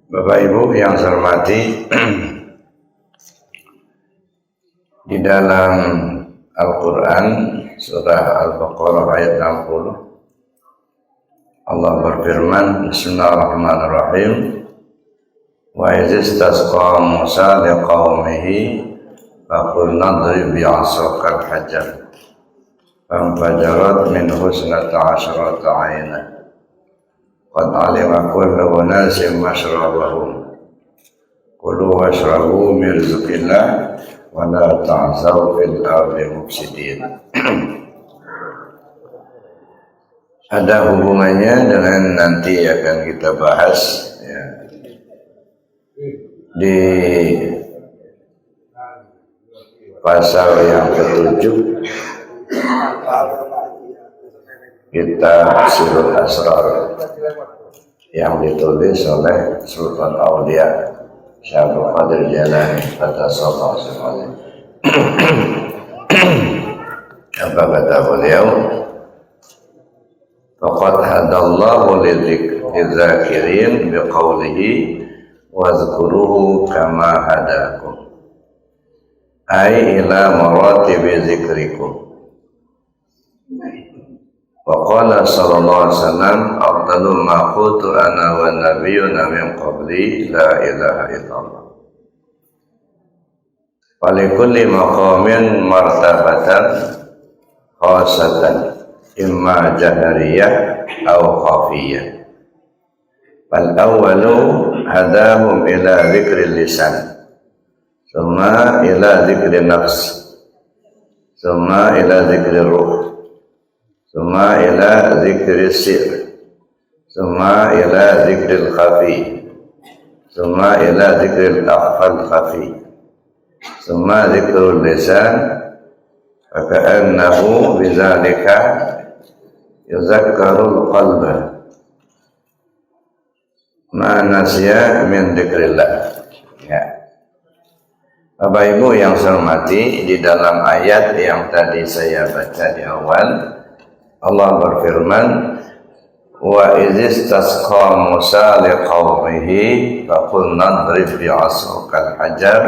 Bapak Ibu yang saya hormati, di dalam Al-Quran surah Al-Baqarah ayat 60 Allah berfirman, Bismillahirrahmanirrahim, wa izistasqa Musa liqaumihi faqulna idrib bi'asakal hajar fanfajarat minhu isnata asyrata 'ayna qad 'alima kullu unasin mashrabahum kulu washrabu min rizqillah wa la ta'thaw fil ardi mufsidin. Ada hubungannya dengan nanti akan kita bahas ya, di pasal yang ke-7 kitab Sirul Asrar yang ditulis oleh Sultan Aulia Syaikhul Qadir Jalani Qaddasallahu sirrahu. Apa kata beliau? Faqad hadallahu lidzakirin biqaulihi wazkuruhu kama hadakum ay ila maratibi zikrikum. Wa qala sallallahu alaihi wasallam afdalul ma qultu ana wan nabiyyuna min qabli la ilaha illallah. Wa likulli maqamin martabatan khasatan imma jahriyah aw khafiyah. Fal awwalu hadahum ila dzikril lisan, summa ila dzikrin nafs, summa ila dzikrir ruh, summa ila dzikris sir, summa ila dzikril khafi, summa ila dzikril akhfal khafi, summa dzikrul lisan. Faka'annahu bidzalika yuzakkarul qalba ma nasiya min dzikrillah. Ya. Bapak Ibu yang saya hormati, di dalam ayat yang tadi saya baca di awal, Allah berfirman, wa izistasqa Musa liqaumihi faqulna idrib bi'asakal hajar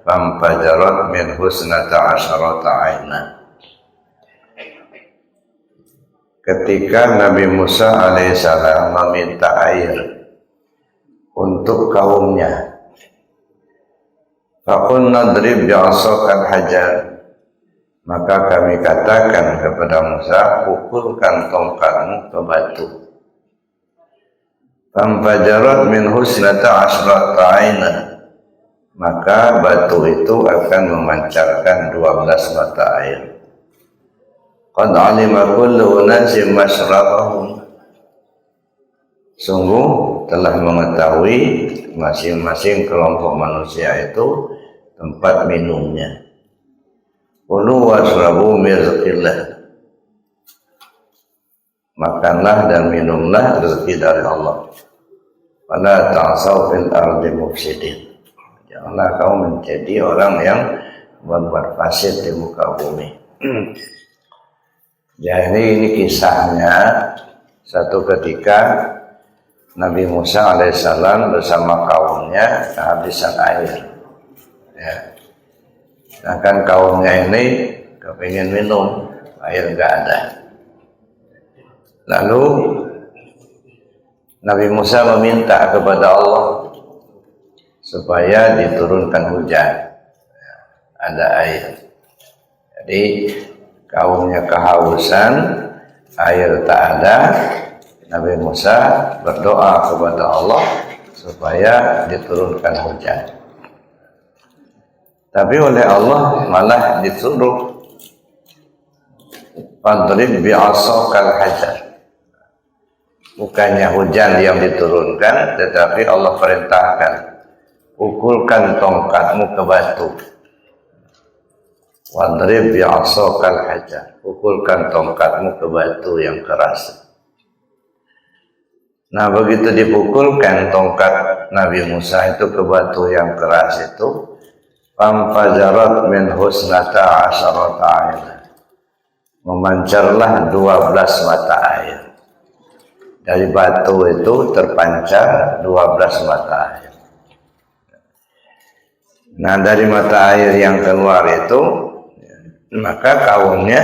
famfajarat min husnata asyrata 'ayna. Ketika Nabi Musa alaihissalam meminta air untuk kaumnya, faqulna idrib bi'asakal hajar, maka kami katakan kepada Musa, pukulkan tongkatmu ke batu. Famfajarat min husnata asyrata 'ayna, maka batu itu akan memancarkan 12 mata air. Qad 'alima kullu unasin mashrabahum, sungguh telah mengetahui masing-masing kelompok manusia itu tempat minumnya. Kulu washrabu min rizqillah, makanlah dan minumlah rezeki dari Allah. Wala ta'tsaw fil ardi mufsidin, janganlah kamu menjadi orang yang berbuat fasik di muka bumi. Jadi ini kisahnya, satu ketika Nabi Musa alaihissalam bersama kaumnya kehabisan air. Ya. Sedangkan kaumnya ini kepingin minum, air enggak ada. Lalu Nabi Musa meminta kepada Allah supaya diturunkan hujan, ada air. Jadi kaumnya kehausan, air tak ada. Nabi Musa berdoa kepada Allah supaya diturunkan hujan. Tapi oleh Allah malah disuruh fadrib bi'asakal hajar. Bukannya hujan yang diturunkan, tetapi Allah perintahkan, pukulkan tongkatmu ke batu. Wadrib bi'asakal hajar, pukulkan tongkatmu ke batu yang keras. Nah, begitu dipukulkan tongkat Nabi Musa itu ke batu yang keras itu, famfajarat min husnata asyrata 'ayna, memancarlah 12 mata air. Dari batu itu terpancar 12 mata air. Nah, dari mata air yang keluar itu, maka kaumnya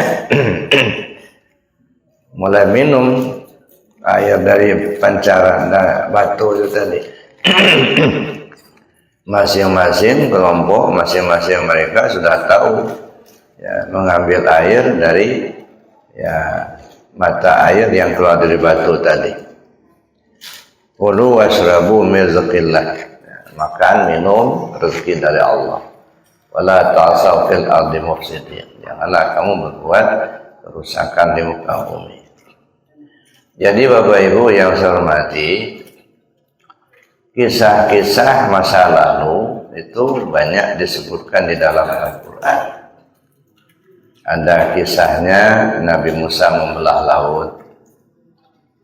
mulai minum air dari pancaran batu itu tadi. Masing-masing kelompok, masing-masing mereka sudah tahu ya, mengambil air dari ya mata air yang keluar dari batu tadi. Kulu washrabu min rizqillah. Makan, minum rezeki dari Allah. Wala ta'asaw fil ardi mufsidin. Janganlah kamu berbuat kerusakan di muka bumi. Jadi Bapak Ibu yang saya hormati, kisah-kisah masa lalu itu banyak disebutkan di dalam Al-Quran. Ada kisahnya Nabi Musa membelah laut.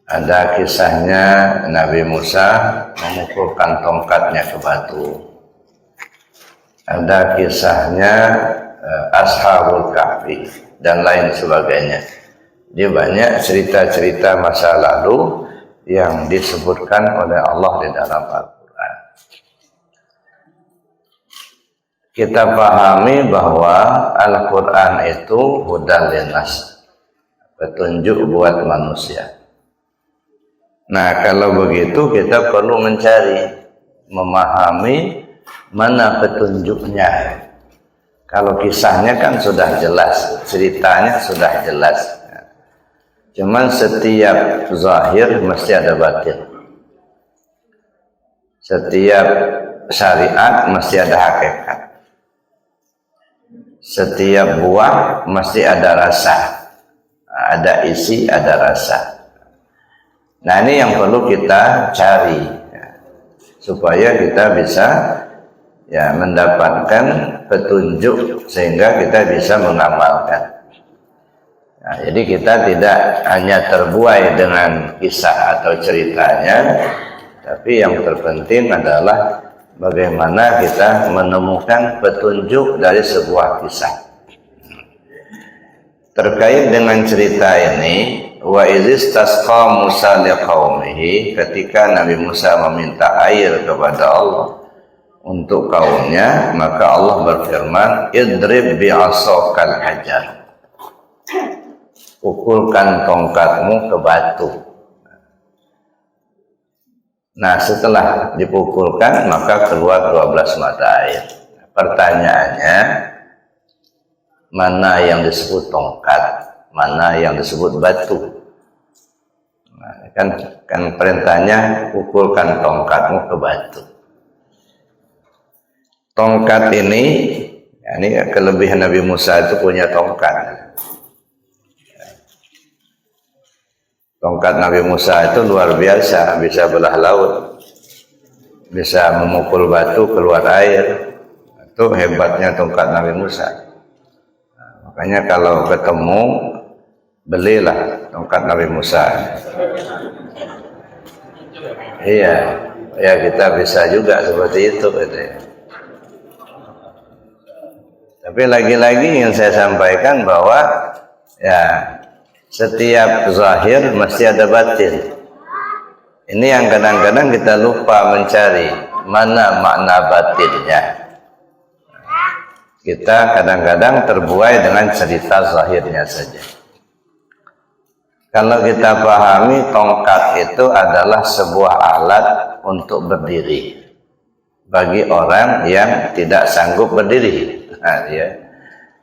Ada kisahnya Nabi Musa memukulkan tongkatnya ke batu. Ada kisahnya Ashabul Kahfi dan lain sebagainya. Dia banyak cerita-cerita masa lalu yang disebutkan oleh Allah di dalam Al-Quran. Kita pahami bahwa Al-Quran itu hudan linnas, petunjuk buat manusia. Nah, kalau begitu kita perlu mencari, memahami mana petunjuknya. Kalau kisahnya kan sudah jelas, ceritanya sudah jelas. Cuman setiap zahir mesti ada batin. Setiap syariat mesti ada hakikat. Setiap buah mesti ada rasa. Ada isi, ada rasa. Nah, ini yang perlu kita cari ya, supaya kita bisa ya mendapatkan petunjuk sehingga kita bisa mengamalkan. Nah, jadi kita tidak hanya terbuai dengan kisah atau ceritanya, tapi yang terpenting adalah bagaimana kita menemukan petunjuk dari sebuah kisah. Terkait dengan cerita ini, wa izistasqa Musa liqaumihi, ketika Nabi Musa meminta air kepada Allah untuk kaumnya, maka Allah berfirman, idrib bi'asokal hajar, pukulkan tongkatmu ke batu. Nah, setelah dipukulkan maka keluar 12 mata air. Pertanyaannya, mana yang disebut tongkat, mana yang disebut batu? Nah, kan perintahnya pukulkan tongkatmu ke batu. Tongkat ini kelebihan Nabi Musa itu punya tongkat. Tongkat Nabi Musa itu luar biasa, bisa belah laut, bisa memukul batu keluar air. Itu hebatnya tongkat Nabi Musa. Makanya kalau ketemu, belilah tongkat Nabi Musa. Iya, ya kita bisa juga seperti itu. Tapi lagi-lagi yang saya sampaikan bahwa ya setiap zahir mesti ada batin. Ini yang kadang-kadang kita lupa mencari mana makna batinnya. Kita kadang-kadang terbuai dengan cerita zahirnya saja. Kalau kita pahami, tongkat itu adalah sebuah alat untuk berdiri bagi orang yang tidak sanggup berdiri. Nah,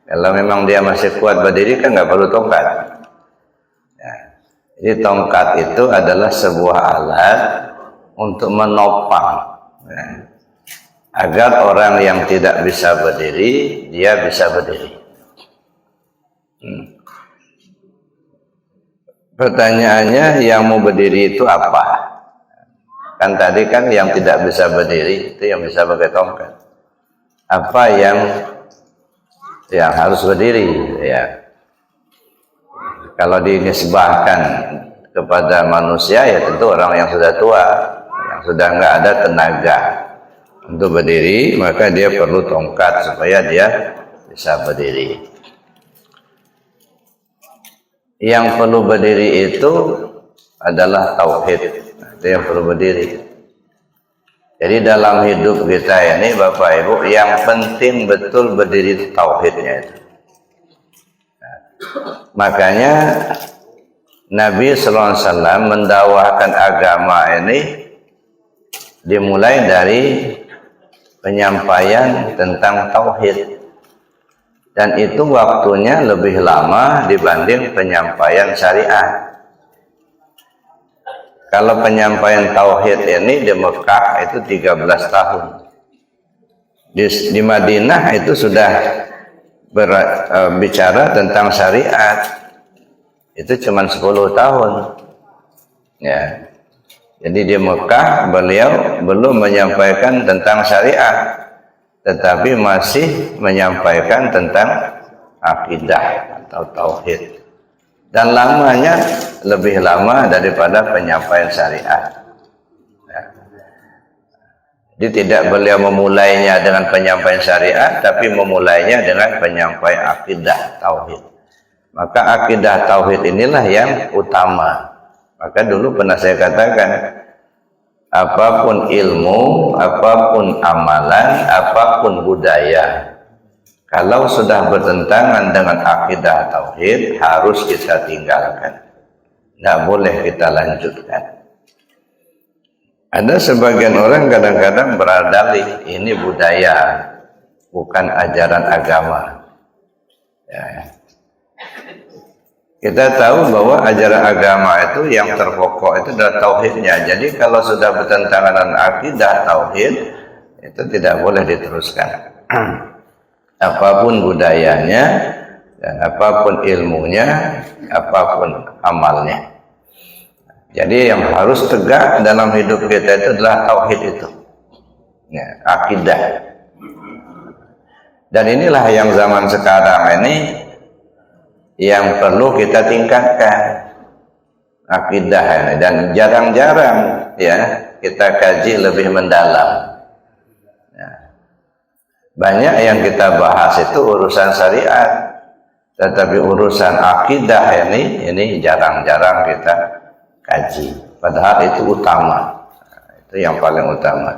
kalau memang dia masih kuat berdiri kan nggak perlu tongkat. Ya. Jadi tongkat itu adalah sebuah alat untuk menopang. Ya, agar orang yang tidak bisa berdiri, dia bisa berdiri. Pertanyaannya, yang mau berdiri itu apa? Kan tadi kan yang tidak bisa berdiri, itu yang bisa pakai tongkat. Apa yang harus berdiri? Ya. Kalau dinisbahkan kepada manusia, ya tentu orang yang sudah tua, yang sudah nggak ada tenaga untuk berdiri, maka dia perlu tongkat supaya dia bisa berdiri. Yang perlu berdiri itu adalah tauhid. Itu yang perlu berdiri. Jadi dalam hidup kita ini Bapak Ibu, yang penting betul berdiri tauhidnya itu. Makanya Nabi SAW mendakwahkan agama ini dimulai dari penyampaian tentang tauhid. Dan itu waktunya lebih lama dibanding penyampaian syariat. Kalau penyampaian tauhid ini di Mekah itu 13 tahun. Di Madinah itu sudah bicara tentang syariat. Itu cuma 10 tahun. Ya. Jadi di Mekah beliau belum menyampaikan tentang syariat, tetapi masih menyampaikan tentang akidah atau tauhid. Dan lamanya lebih lama daripada penyampaian syariat. Ya. Jadi tidak beliau memulainya dengan penyampaian syariat, tapi memulainya dengan penyampaian akidah tauhid. Maka akidah tauhid inilah yang utama. Maka dulu pernah saya katakan, apapun ilmu, apapun amalan, apapun budaya, kalau sudah bertentangan dengan akidah tauhid, harus kita tinggalkan. Tidak boleh kita lanjutkan. Ada sebagian orang kadang-kadang berdalih, ini budaya, bukan ajaran agama. Ya. Kita tahu bahwa ajaran agama itu yang terpokok itu adalah tauhidnya. Jadi kalau sudah bertentangan dengan akidah tauhid, itu tidak boleh diteruskan. Apapun budayanya, dan apapun ilmunya, apapun amalnya. Jadi yang harus tegak dalam hidup kita itu adalah tauhid itu. Ya, akidah. Dan inilah yang zaman sekarang ini yang perlu kita tingkatkan, akidah ini. Dan jarang-jarang ya kita kaji lebih mendalam. Banyak yang kita bahas itu urusan syariat, tetapi urusan akidah ini jarang-jarang kita kaji. Padahal itu utama, itu yang paling utama.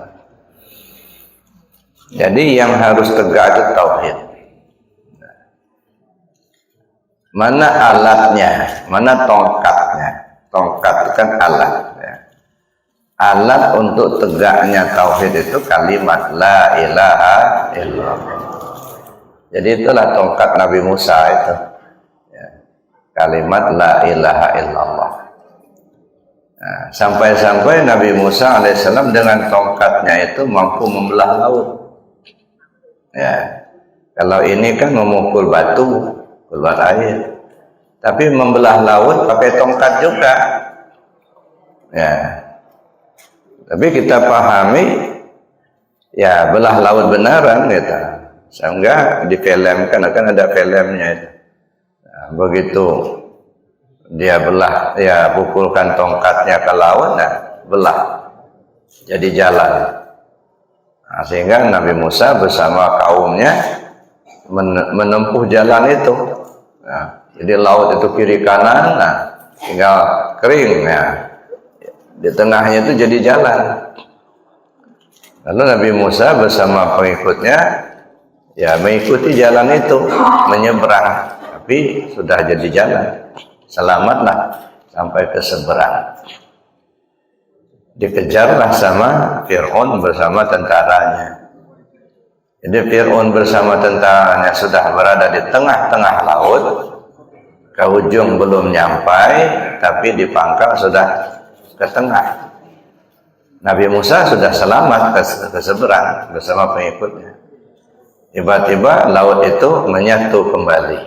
Jadi yang harus tegak itu tauhid. Mana alatnya, mana tongkatnya? Tongkat itu kan alat. Ya. Alat untuk tegaknya tauhid itu kalimat la ilaha illallah. Jadi itulah tongkat Nabi Musa itu. Ya. Kalimat la ilaha illallah. Nah, sampai-sampai Nabi Musa alaihissalam dengan tongkatnya itu mampu membelah laut. Ya. Kalau ini kan memukul batu, keluar air. Tapi membelah laut pakai tongkat juga. Ya. Tapi kita pahami, ya belah laut benaran gitu. Sehingga difilmkan, akan ada filmnya itu. Nah, begitu dia belah, ya pukulkan tongkatnya ke laut, nah belah, jadi jalan. Nah, sehingga Nabi Musa bersama kaumnya menempuh jalan itu. Nah, jadi laut itu kiri kanan, nah tinggal kering, ya. Di tengahnya itu jadi jalan. Lalu Nabi Musa bersama pengikutnya ya mengikuti jalan itu, menyeberang, tapi sudah jadi jalan. Selamatlah sampai ke seberang. Dikejarlah sama Fir'aun bersama tentaranya. Jadi Fir'aun bersama tentaranya sudah berada di tengah-tengah laut, ke ujung belum nyampai, tapi di pangkal sudah ke tengah. Nabi Musa sudah selamat ke seberang bersama pengikutnya. Tiba-tiba laut itu menyatu kembali.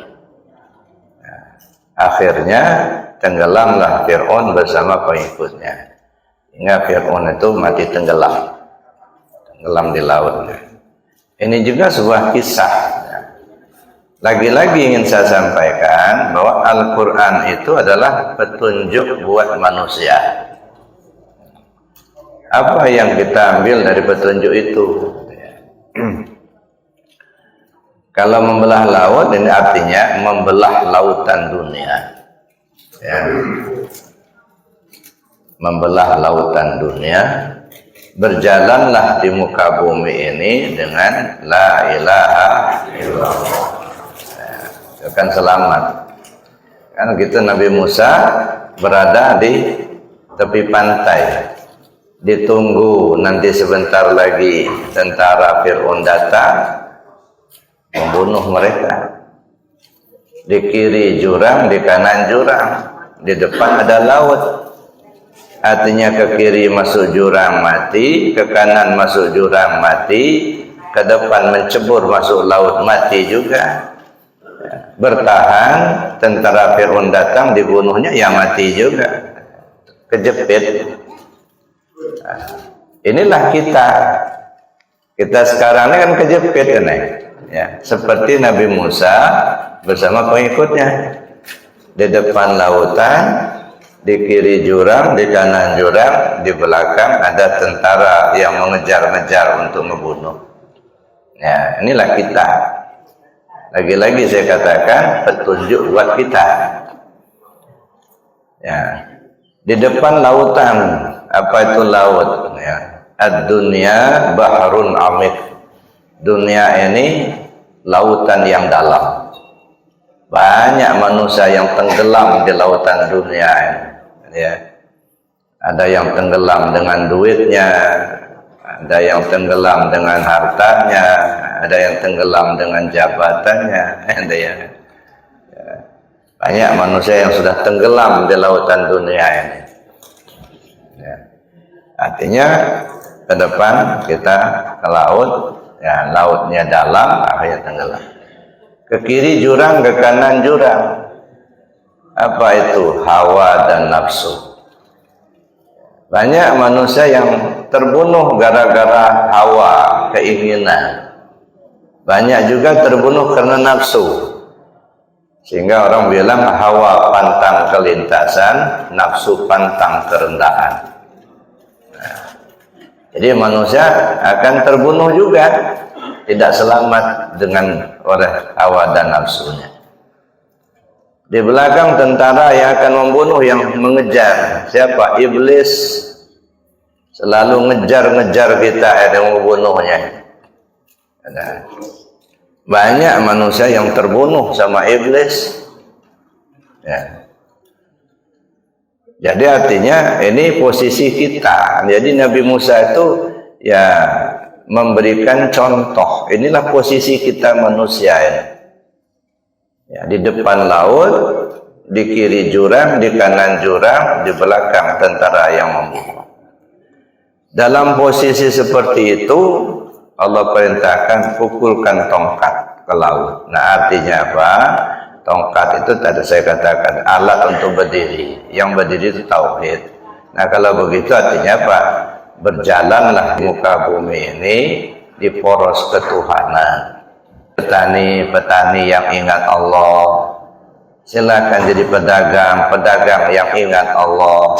Nah, akhirnya tenggelamlah Fir'aun bersama pengikutnya. Hingga Fir'aun itu mati tenggelam di laut. Ini juga sebuah kisah. Lagi-lagi ingin saya sampaikan bahwa Al-Quran itu adalah petunjuk buat manusia. Apa yang kita ambil dari petunjuk itu? Kalau membelah laut, ini artinya membelah lautan dunia. Ya. membelah lautan dunia, berjalanlah di muka bumi ini dengan la ilaha illallah. Akan selamat. Kan gitu Nabi Musa berada di tepi pantai. Ditunggu nanti sebentar lagi tentara Fir'aun datang membunuh mereka. Di kiri jurang, di kanan jurang, di depan ada laut. Artinya ke kiri masuk jurang mati, ke kanan masuk jurang mati, ke depan mencebur masuk laut mati juga. Bertahan, tentara Fir'aun datang dibunuhnya, ya mati juga, kejepit. Nah, inilah kita sekarang ini kan kejepit kan ya, seperti Nabi Musa bersama pengikutnya di depan lautan, di kiri jurang, di kanan jurang, di belakang ada tentara yang mengejar-ngejar untuk membunuh. Ya, inilah kita. Lagi-lagi saya katakan petunjuk buat kita. Ya, di depan lautan, apa itu laut? Ya, ad-dunya bahrun amik. Dunia ini lautan yang dalam. Banyak manusia yang tenggelam di lautan dunia ini. Ya, ada yang tenggelam dengan duitnya, ada yang tenggelam dengan hartanya, ada yang tenggelam dengan jabatannya, ada yang banyak manusia yang sudah tenggelam di lautan dunia ini. Ya. Artinya ke depan kita ke laut, ya lautnya dalam, akhirnya tenggelam. Ke kiri jurang, ke kanan jurang. Apa itu? Hawa dan nafsu. Banyak manusia yang terbunuh gara-gara hawa, keinginan. Banyak juga terbunuh karena nafsu. Sehingga orang bilang hawa pantang kelintasan, nafsu pantang kerendahan. Nah, jadi manusia akan terbunuh juga, tidak selamat dengan oleh hawa dan nafsunya. Di belakang tentara yang akan membunuh, yang mengejar. Siapa? Iblis. Selalu ngejar-ngejar kita, yang membunuhnya. Nah, banyak manusia yang terbunuh sama iblis. Ya. Jadi artinya ini posisi kita. Jadi Nabi Musa itu ya memberikan contoh. Inilah posisi kita manusia ini. Ya, di depan laut, di kiri jurang, di kanan jurang, di belakang tentara yang membunuh. Dalam posisi seperti itu, Allah perintahkan pukulkan tongkat ke laut. Nah, artinya apa? Tongkat itu tadi saya katakan alat untuk berdiri. Yang berdiri itu tauhid. Nah, kalau begitu artinya apa? Berjalanlah muka bumi ini di poros ketuhanan. Petani-petani yang ingat Allah, silakan jadi pedagang yang ingat Allah,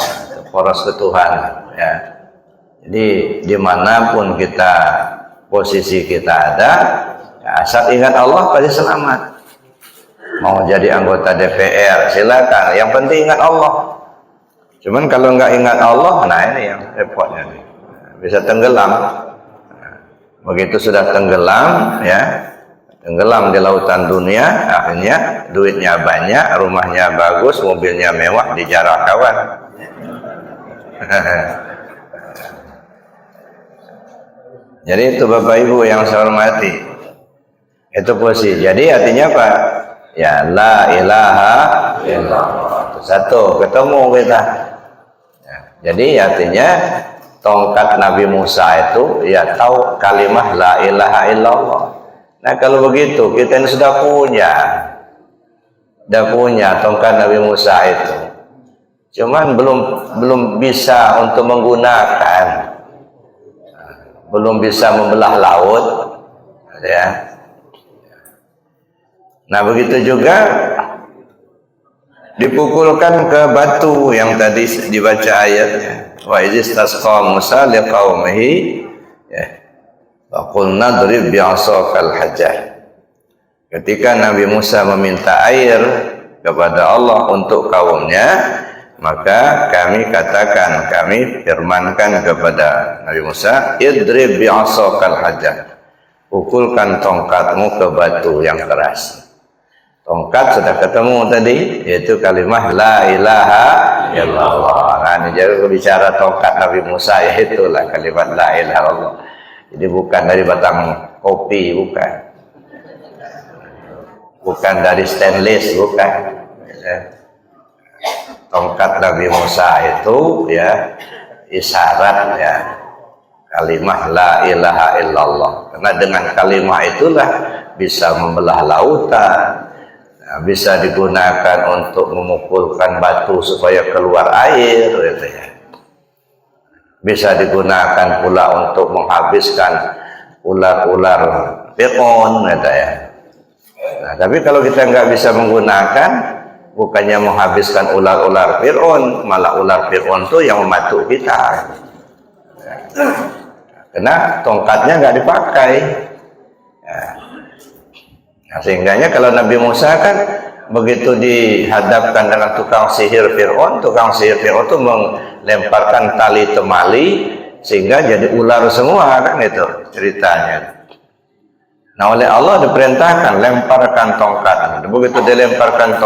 poros ketuhanan. Ya. Jadi dimanapun kita posisi kita ada, ya, asal ingat Allah pasti selamat. Mau jadi anggota DPR silakan, yang penting ingat Allah. Cuman kalau nggak ingat Allah, nah ini yang repotnya nih, bisa tenggelam. Begitu sudah tenggelam, ya tenggelam di lautan dunia, akhirnya duitnya banyak, rumahnya bagus, mobilnya mewah, dijarah kawan. Jadi itu Bapak Ibu yang saya hormati, itu posisi. Jadi artinya apa? Ya la ilaha illallah. Satu, ketemu kita. Ya, jadi artinya tongkat Nabi Musa itu ya tahu kalimah la ilaha illallah. Nah kalau begitu kita ini sudah punya tongkat Nabi Musa itu, cuman belum bisa untuk menggunakan, belum bisa membelah laut, ya. Nah begitu juga dipukulkan ke batu yang tadi dibaca ayatnya. Wa izistasqa Musa liqaumihi, ya. Faqulna drib bi'asakal hajar. Ketika Nabi Musa meminta air kepada Allah untuk kaumnya, Maka kami katakan, kami firmankan kepada Nabi Musa, idrib bi'asakal hajar, pukulkan tongkatmu ke batu yang keras. Tongkat sudah ketemu tadi, yaitu kalimah la ilaha illallah. Nah, ini jadi bicara tongkat Nabi Musa, ya itulah kalimat la ilaha illallah. Jadi bukan dari batang kopi, bukan dari stainless, bukan. Tongkat Nabi Musa itu ya isyarat ya kalimah la ilaha illallah. Karena dengan kalimah itulah bisa membelah lautan, bisa digunakan untuk memukulkan batu supaya keluar air, gitu ya. Bisa digunakan pula untuk menghabiskan ular-ular Fir'aun, gitu ya. Nah, tapi kalau kita nggak bisa menggunakan, bukannya menghabiskan ular-ular Fir'aun, malah ular Fir'aun itu yang mematuk kita. Karena tongkatnya nggak dipakai. Nah, sehingganya kalau Nabi Musa kan begitu dihadapkan dengan tukang sihir Fir'aun itu melemparkan tali temali sehingga jadi ular semua, kan itu ceritanya. Nah, oleh Allah diperintahkan lemparkan tongkat. Begitu dilemparkan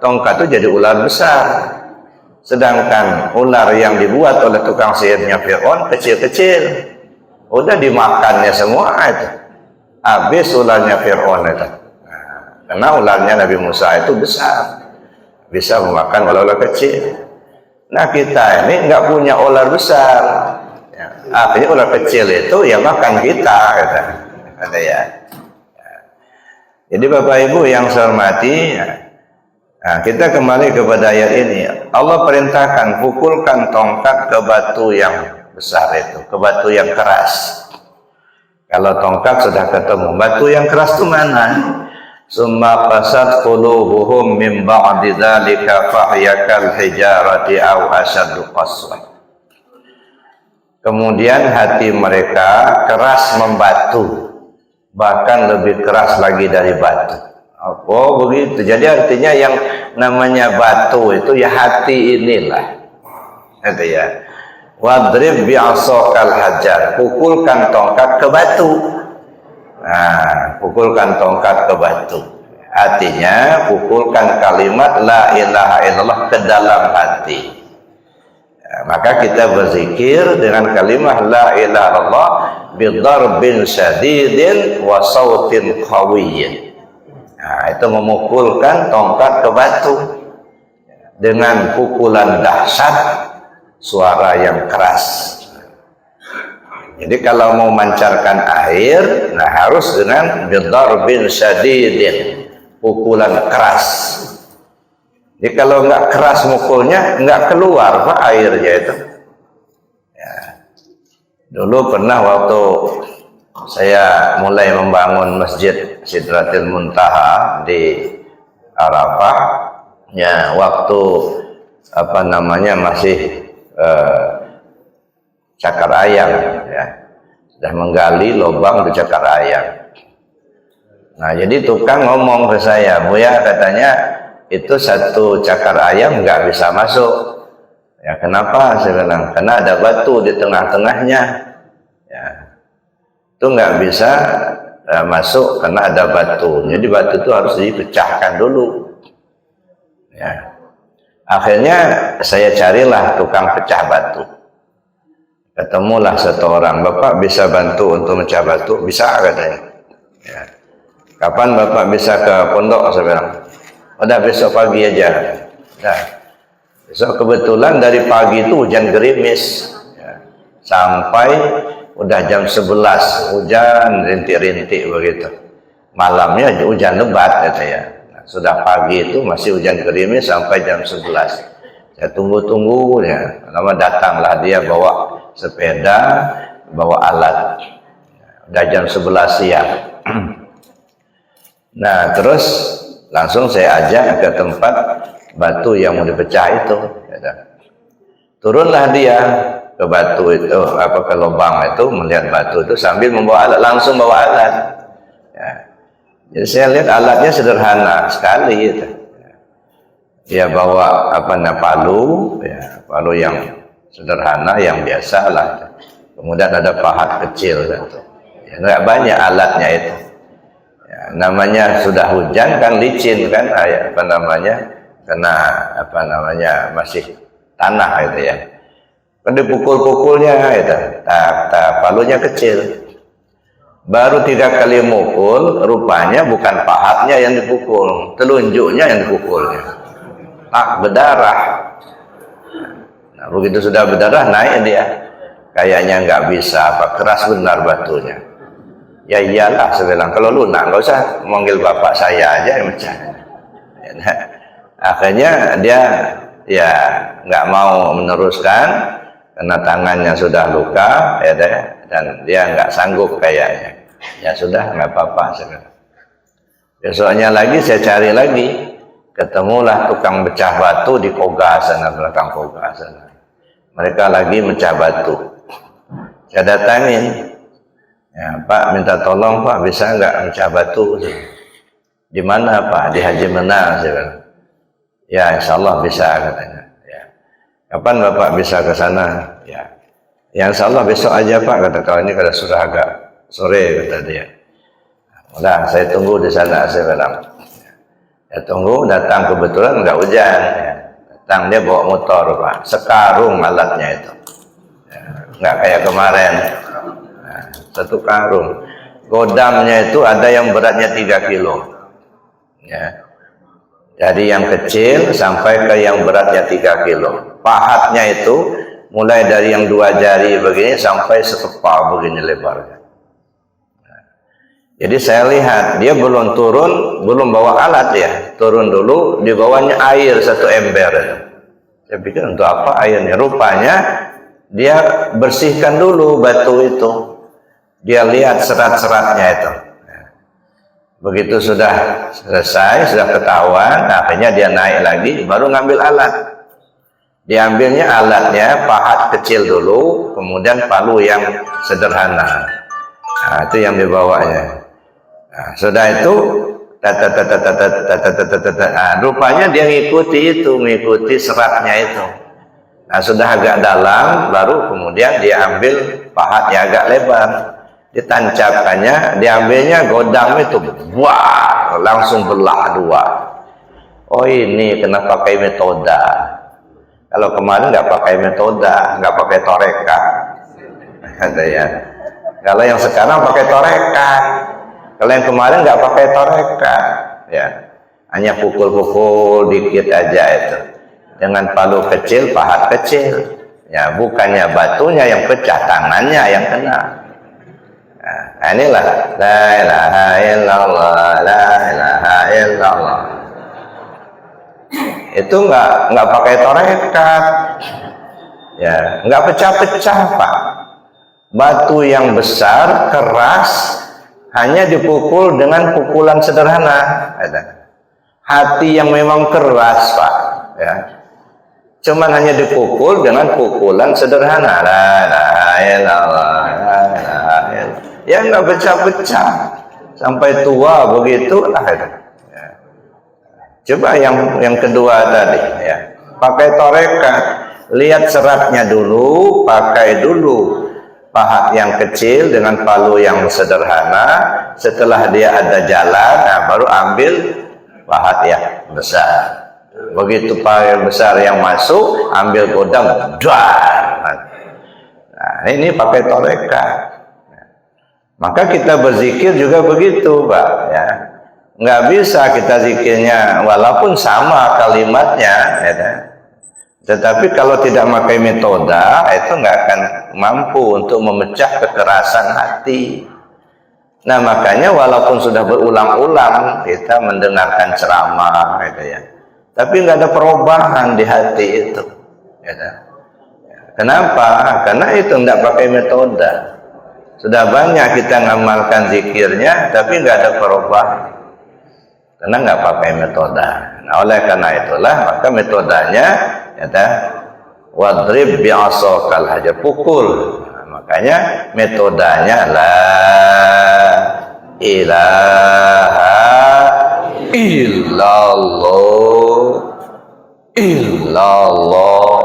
tongkat itu jadi ular besar. Sedangkan ular yang dibuat oleh tukang sihirnya Fir'aun kecil-kecil. Udah dimakannya semua itu. Habis ularnya Fir'aun itu. Nah, karena ularnya Nabi Musa itu besar. Bisa memakan ular-ular kecil. Nah, kita ini nggak punya ular besar. Ya, akhirnya ular kecil itu ya makan kita, gitu. Ada ya. Jadi Bapak Ibu yang saya hormati, nah, kita kembali kepada ayat ini. Allah perintahkan pukulkan tongkat ke batu yang besar itu, ke batu yang keras. Kalau tongkat sudah ketemu, batu yang keras itu mana? Summa qasat qulubuhum min ba'di dzalika fahyakal hijarati aw asyaddu qaswa. Kemudian hati mereka keras membatu, bahkan lebih keras lagi dari batu. Oh begitu. Jadi artinya yang namanya batu itu ya hati inilah. Itu ya. Wadrib bi'asakal hajar, pukulkan tongkat ke batu. Nah, pukulkan tongkat ke batu. Artinya pukulkan kalimat la ilaha illallah ke dalam hati. Maka kita berzikir dengan kalimat la ilaha illallah bidarbin syadidin wa sautin qawiyyin. Nah, itu memukulkan tongkat ke batu dengan pukulan dahsyat, suara yang keras. Jadi kalau mau mancarkan air, nah harus dengan bidarbin syadidin, pukulan keras. Jadi kalau nggak keras mukulnya, nggak keluar Pak airnya itu. Ya. Dulu pernah waktu saya mulai membangun masjid Sidratil Muntaha di Arafah, ya waktu apa namanya masih cakar ayam, ya sudah menggali lubang untuk cakar ayam. Nah jadi tukang ngomong ke saya, Buya katanya itu satu cakar ayam nggak bisa masuk. Ya kenapa? Saya bilang karena ada batu di tengah-tengahnya. Ya itu nggak bisa masuk karena ada batu. Jadi batu itu harus dipecahkan dulu. Ya akhirnya saya carilah tukang pecah batu. Ketemulah satu orang, Bapak bisa bantu untuk pecah batu? Bisa katanya. Ya. Kapan Bapak bisa ke pondok? Saya bilang udah besok pagi aja. Nah, besok kebetulan dari pagi itu hujan gerimis ya, sampai udah jam 11 hujan rintik-rintik begitu. Malamnya hujan lebat kata ya. Nah, sudah pagi itu masih hujan gerimis sampai jam 11. Saya tunggu-tunggu ya. Lama datanglah dia bawa sepeda, bawa alat. Udah jam 11 siang. Nah, terus langsung saya ajak ke tempat batu yang mau dipecah itu. Turunlah dia ke batu itu, ke lubang itu, melihat batu itu sambil membawa alat, langsung bawa alat. Ya. Jadi saya lihat alatnya sederhana sekali. Gitu. dia bawa palu, ya, palu yang sederhana, yang biasa lah. Kemudian ada pahat kecil, gitu. Ya, nggak banyak alatnya itu. Ya, namanya sudah hujan kan, licin kan, kena masih tanah gitu ya. Kan dipukul-pukulnya itu, palunya kecil. Baru 3 kali mukul, rupanya bukan pahatnya yang dipukul, telunjuknya yang dipukulnya. Berdarah. Nah, begitu sudah berdarah, naik dia. Kayaknya nggak bisa, keras benar batunya. Ya iyalah, saya bilang, kalau lunak nggak usah manggil bapak saya aja yang mecah. Akhirnya dia ya nggak mau meneruskan karena tangannya sudah luka, ya deh, dan dia nggak sanggup kayaknya. Ya sudah, nggak apa-apa sekarang. Besoknya lagi saya cari lagi, ketemulah tukang pecah batu di Koga sana, belakang Koga sana. Mereka lagi mecah batu. Saya datangin, ya Pak, minta tolong Pak, bisa nggak mecah batu? Di mana Pak? Di Haji Menang, saya bilang. Ya insya Allah bisa, katanya. Ya. Kapan Bapak bisa ke sana? Ya insya Allah besok aja Pak, kata. Kalau ini kada sudah agak sore, kata dia. Udah, saya tunggu di sana, saya bilang. Ya tunggu, datang kebetulan nggak hujan. Ya. Datang dia bawa motor Pak, sekarung alatnya itu. Ya, nggak kayak kemarin. Nah, 1 karung. Godamnya itu ada yang beratnya 3 kilo. Ya. Dari yang kecil sampai ke yang beratnya 3 kilo. Pahatnya itu mulai dari yang 2 jari begini sampai sekepal begini lebarnya. Nah, jadi saya lihat dia belum turun, belum bawa alat ya. Turun dulu, di bawahnya air 1 ember. Saya pikir untuk apa airnya? Rupanya dia bersihkan dulu batu itu. Dia lihat serat-seratnya itu. Begitu sudah selesai, sudah ketahuan, akhirnya dia naik lagi, baru ngambil alat. Diambilnya alatnya, pahat kecil dulu, kemudian palu yang sederhana. Nah, itu yang dibawanya. Nah, sudah itu, rupanya dia ngikuti seratnya itu. Nah, sudah agak dalam, baru kemudian dia ambil pahat yang agak lebar. Ditancapkannya, diambilnya godam itu, wah, langsung belah 2. Oh ini kena pakai metoda. Kalau kemarin nggak pakai metoda, nggak pakai toreka, ada ya. Kalau yang sekarang pakai toreka. Kalau yang kemarin nggak pakai toreka, ya, hanya pukul-pukul dikit aja itu. Dengan palu kecil, pahat kecil, ya, bukannya batunya yang pecah, tangannya yang kena. Nah, inilah la ilaha illallah, la ilaha illallah. Itu nggak pakai torekat, ya, nggak pecah-pecah Pak. Batu yang besar, keras, hanya dipukul dengan pukulan sederhana. Hati yang memang keras Pak, ya, cuman hanya dipukul dengan pukulan sederhana. La ilaha illallah, la ilaha illallah. Ya nggak pecah-pecah sampai tua begitu lah. Ya. Coba yang kedua tadi, ya, pakai torekat, lihat seratnya dulu, pakai dulu pahat yang kecil dengan palu yang sederhana. Setelah dia ada jalan, nah, baru ambil pahat yang besar. Begitu pahat besar yang masuk, ambil godam, dar. Nah, ini pakai torekat. Maka kita berzikir juga begitu Pak, ya. Nggak bisa kita zikirnya walaupun sama kalimatnya, ya. Tetapi kalau tidak pakai metoda, itu nggak akan mampu untuk memecah kekerasan hati. Nah makanya walaupun sudah berulang-ulang kita mendengarkan ceramah, gitu ya, tapi nggak ada perubahan di hati itu, ya. Kenapa? Karena itu nggak pakai metode. Sudah banyak kita ngamalkan zikirnya, tapi nggak ada perubahan. Karena nggak pakai metode. Nah, oleh karena itulah, maka metodenya, ya, wadrib bi'asokal hajar, pukul. Nah, makanya metodenya la ilaha illallah illallah.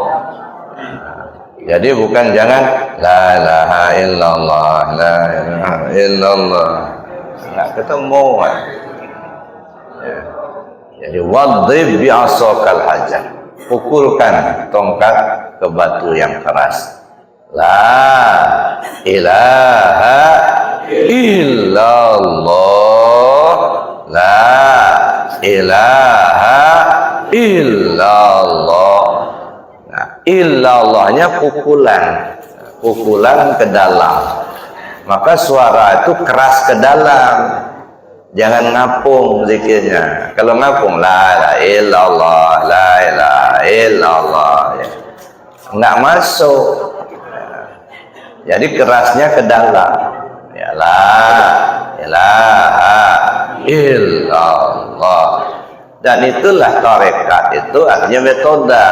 Jadi bukan jangan la ilaha illallah, la ilaha illallah. Enggak ketemu. Ya. Jadi wadrib bi'asakal hajar. Pukulkan tongkat ke batu yang keras. La ilaha illallah, la ilaha illallah. Nah, illallahnya pukulan ke dalam. Maka suara itu keras ke dalam. Jangan ngapung zikirnya. Kalau ngapung la ilaha illallah, la ilaha illallah, ya, nggak masuk. Jadi kerasnya ke dalam. Ya la ilaha illallah. Dan itulah tarekat, itu artinya metoda.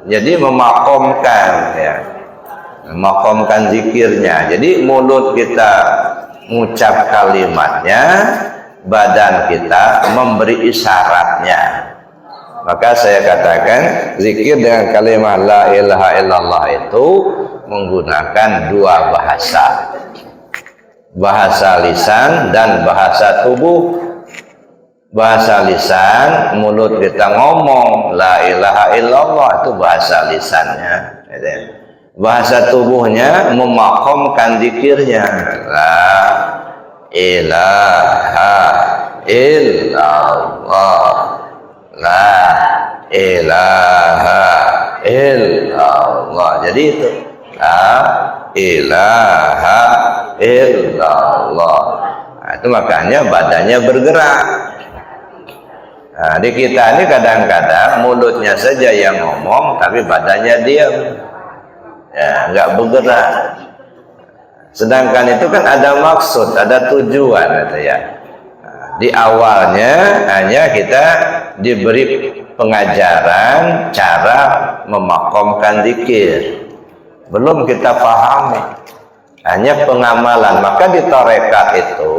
Jadi memakomkan, ya, memakomkan zikirnya. Jadi mulut kita mengucap kalimatnya, badan kita memberi isyaratnya. Maka saya katakan zikir dengan kalimat la ilaha illallah itu menggunakan dua bahasa, bahasa lisan dan bahasa tubuh. Bahasa lisan, mulut kita ngomong la ilaha illallah, itu bahasa lisannya. Bahasa tubuhnya memakomkan zikirnya la ilaha illallah, la ilaha illallah. Jadi itu la ilaha illallah. Nah, itu makanya badannya bergerak. Nah, di kita ini kadang-kadang mulutnya saja yang ngomong tapi badannya diam, ya, nggak bergerak. Sedangkan itu kan ada maksud, ada tujuan, gitu ya. Nah, di awalnya hanya kita diberi pengajaran cara memakomkan zikir, belum kita pahami, hanya pengamalan. Maka di tarekat itu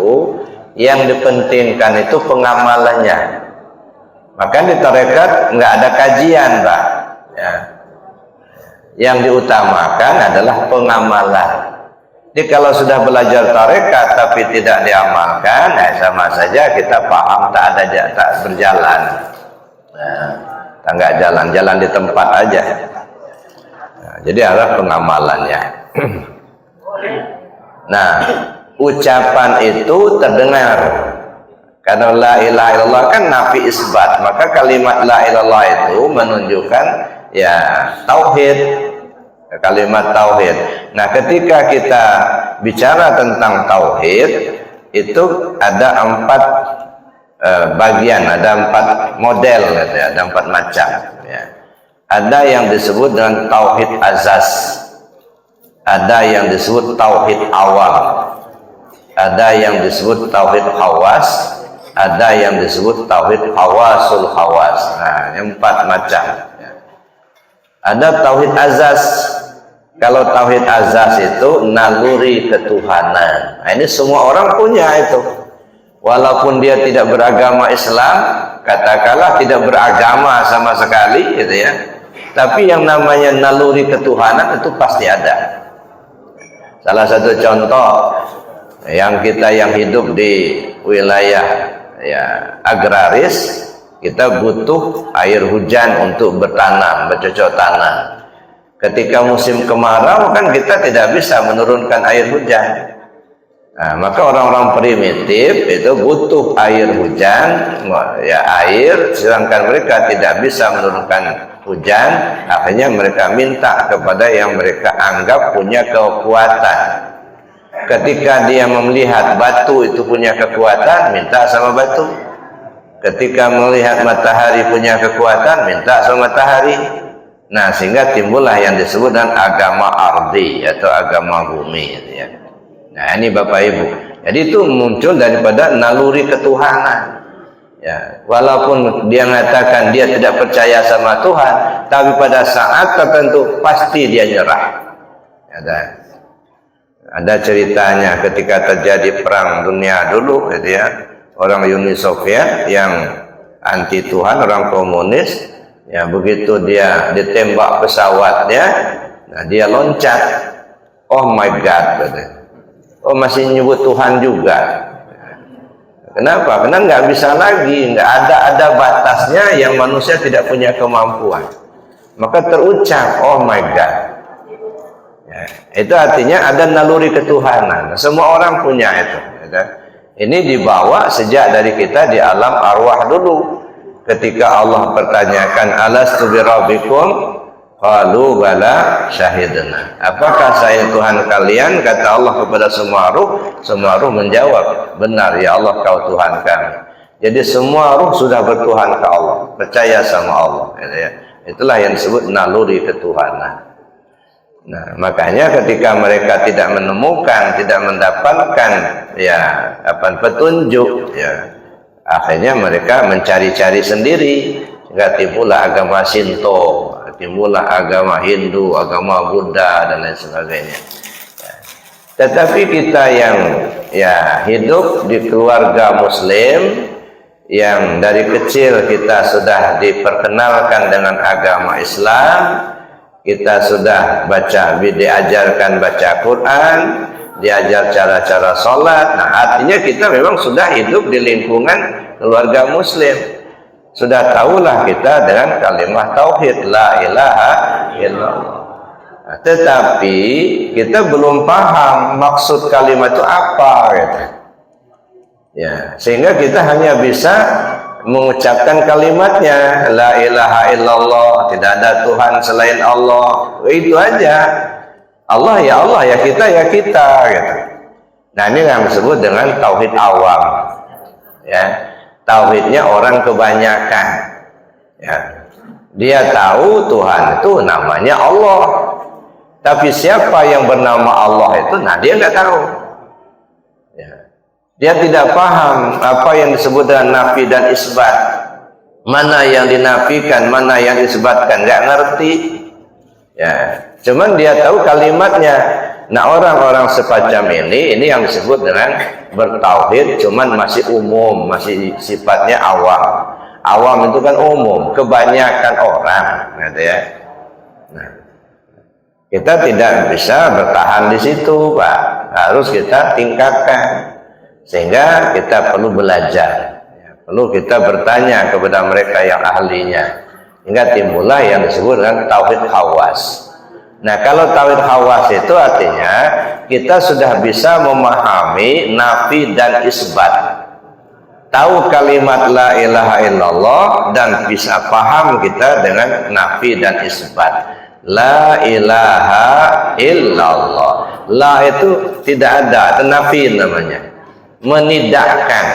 yang dipentingkan itu pengamalannya. Maka di tarekat nggak ada kajian, Pak. Ya. Yang diutamakan adalah pengamalan. Jadi kalau sudah belajar tarekat tapi tidak diamalkan, sama saja kita paham tak berjalan. Nah, nggak jalan di tempat aja. Nah, jadi ada pengamalannya. Nah, ucapan itu terdengar. Karena la ilaha illallah kan nafi isbat, maka kalimat la ilallah itu menunjukkan ya tauhid, kalimat tauhid. Nah, ketika kita bicara tentang tauhid itu ada 4 bagian, ada 4 model, gitu ya, ada 4 macam. Ya. Ada yang disebut dengan tauhid azas, ada yang disebut tauhid awal, ada yang disebut tauhid hawas, ada yang disebut tauhid hawasul hawas. Nah, yang 4 macam. Ada tauhid azas. Kalau tauhid azas itu naluri ketuhanan. Nah, ini semua orang punya itu. Walaupun dia tidak beragama Islam, katakanlah tidak beragama sama sekali, gitu ya. Tapi yang namanya naluri ketuhanan itu pasti ada. Salah satu contoh yang kita yang hidup di wilayah ya agraris, kita butuh air hujan untuk bertanam, bercocok tanam. Ketika musim kemarau kan kita tidak bisa menurunkan air hujan. Nah, maka orang-orang primitif itu butuh air hujan, ya air, sedangkan mereka tidak bisa menurunkan hujan. Akhirnya mereka minta kepada yang mereka anggap punya kekuatan. Ketika dia melihat batu itu punya kekuatan, minta sama batu. Ketika melihat matahari punya kekuatan, minta sama matahari. Nah, sehingga timbullah yang disebut dengan agama ardi atau agama bumi, gitu ya. Nah, ini Bapak Ibu. Jadi itu muncul daripada naluri ketuhanan. Ya, walaupun dia mengatakan dia tidak percaya sama Tuhan, tapi pada saat tertentu pasti dia nyerah. Ada ceritanya ketika terjadi perang dunia dulu, gitu ya, orang Uni Soviet yang anti Tuhan, orang komunis, Ya, begitu dia ditembak pesawatnya, nah dia loncat. Oh my God, katanya. Oh masih nyebut Tuhan juga. Kenapa? Karena nggak bisa lagi, nggak ada batasnya yang manusia tidak punya kemampuan. Maka terucap, oh my God. Ya, itu artinya ada naluri ketuhanan. Semua orang punya itu. Ya. Ini dibawa sejak dari kita di alam arwah dulu. Ketika Allah pertanyakan, alastu birabbikum? Qalu bala syahidna. Apakah saya Tuhan kalian? Kata Allah kepada semua ruh menjawab, benar ya Allah, kau Tuhan kami. Jadi semua ruh sudah bertuhan ke Allah, percaya sama Allah. Itulah yang disebut naluri ketuhanan. Nah, makanya ketika mereka tidak menemukan, tidak mendapatkan petunjuk, ya akhirnya mereka mencari-cari sendiri. Sehingga timbullah agama Shinto, timbullah agama Hindu, agama Buddha dan lain sebagainya. Tetapi kita yang hidup di keluarga Muslim, yang dari kecil kita sudah diperkenalkan dengan agama Islam, kita sudah diajarkan baca Quran, diajar cara-cara sholat. Nah, artinya kita memang sudah hidup di lingkungan keluarga Muslim. Sudah tahulah kita dengan kalimat tauhid, la ilaha illallah. Nah, tetapi kita belum paham maksud kalimat itu apa, gitu. Ya, sehingga kita hanya bisa mengucapkan kalimatnya, la ilaha illallah, tidak ada Tuhan selain Allah. Itu aja. Allah ya kita gitu. Nah, ini yang disebut dengan tauhid awam. Ya, tauhidnya orang kebanyakan. Ya, dia tahu Tuhan itu namanya Allah. Tapi siapa yang bernama Allah itu, nah dia nggak tahu. Ya. Dia tidak paham apa yang disebut dengan nafi dan isbat. Mana yang dinafikan, mana yang disebutkan, nggak ngerti. Ya, cuman dia tahu kalimatnya. Nah, orang-orang semacam ini yang disebut dengan bertauhid, cuman masih umum, masih sifatnya awam. Awam itu kan umum, kebanyakan orang, gitu ya. Nah, kita tidak bisa bertahan di situ, Pak. Harus kita tingkatkan. Sehingga kita perlu belajar, perlu kita bertanya kepada mereka yang ahlinya, hingga timbullah yang disebut dengan tauhid khawas. Nah, kalau tauhid khawas itu artinya kita sudah bisa memahami nafi dan isbat, tahu kalimat la ilaha illallah, dan bisa paham kita dengan nafi dan isbat. La ilaha illallah, la itu tidak ada, itu nafi namanya. Menidakkan,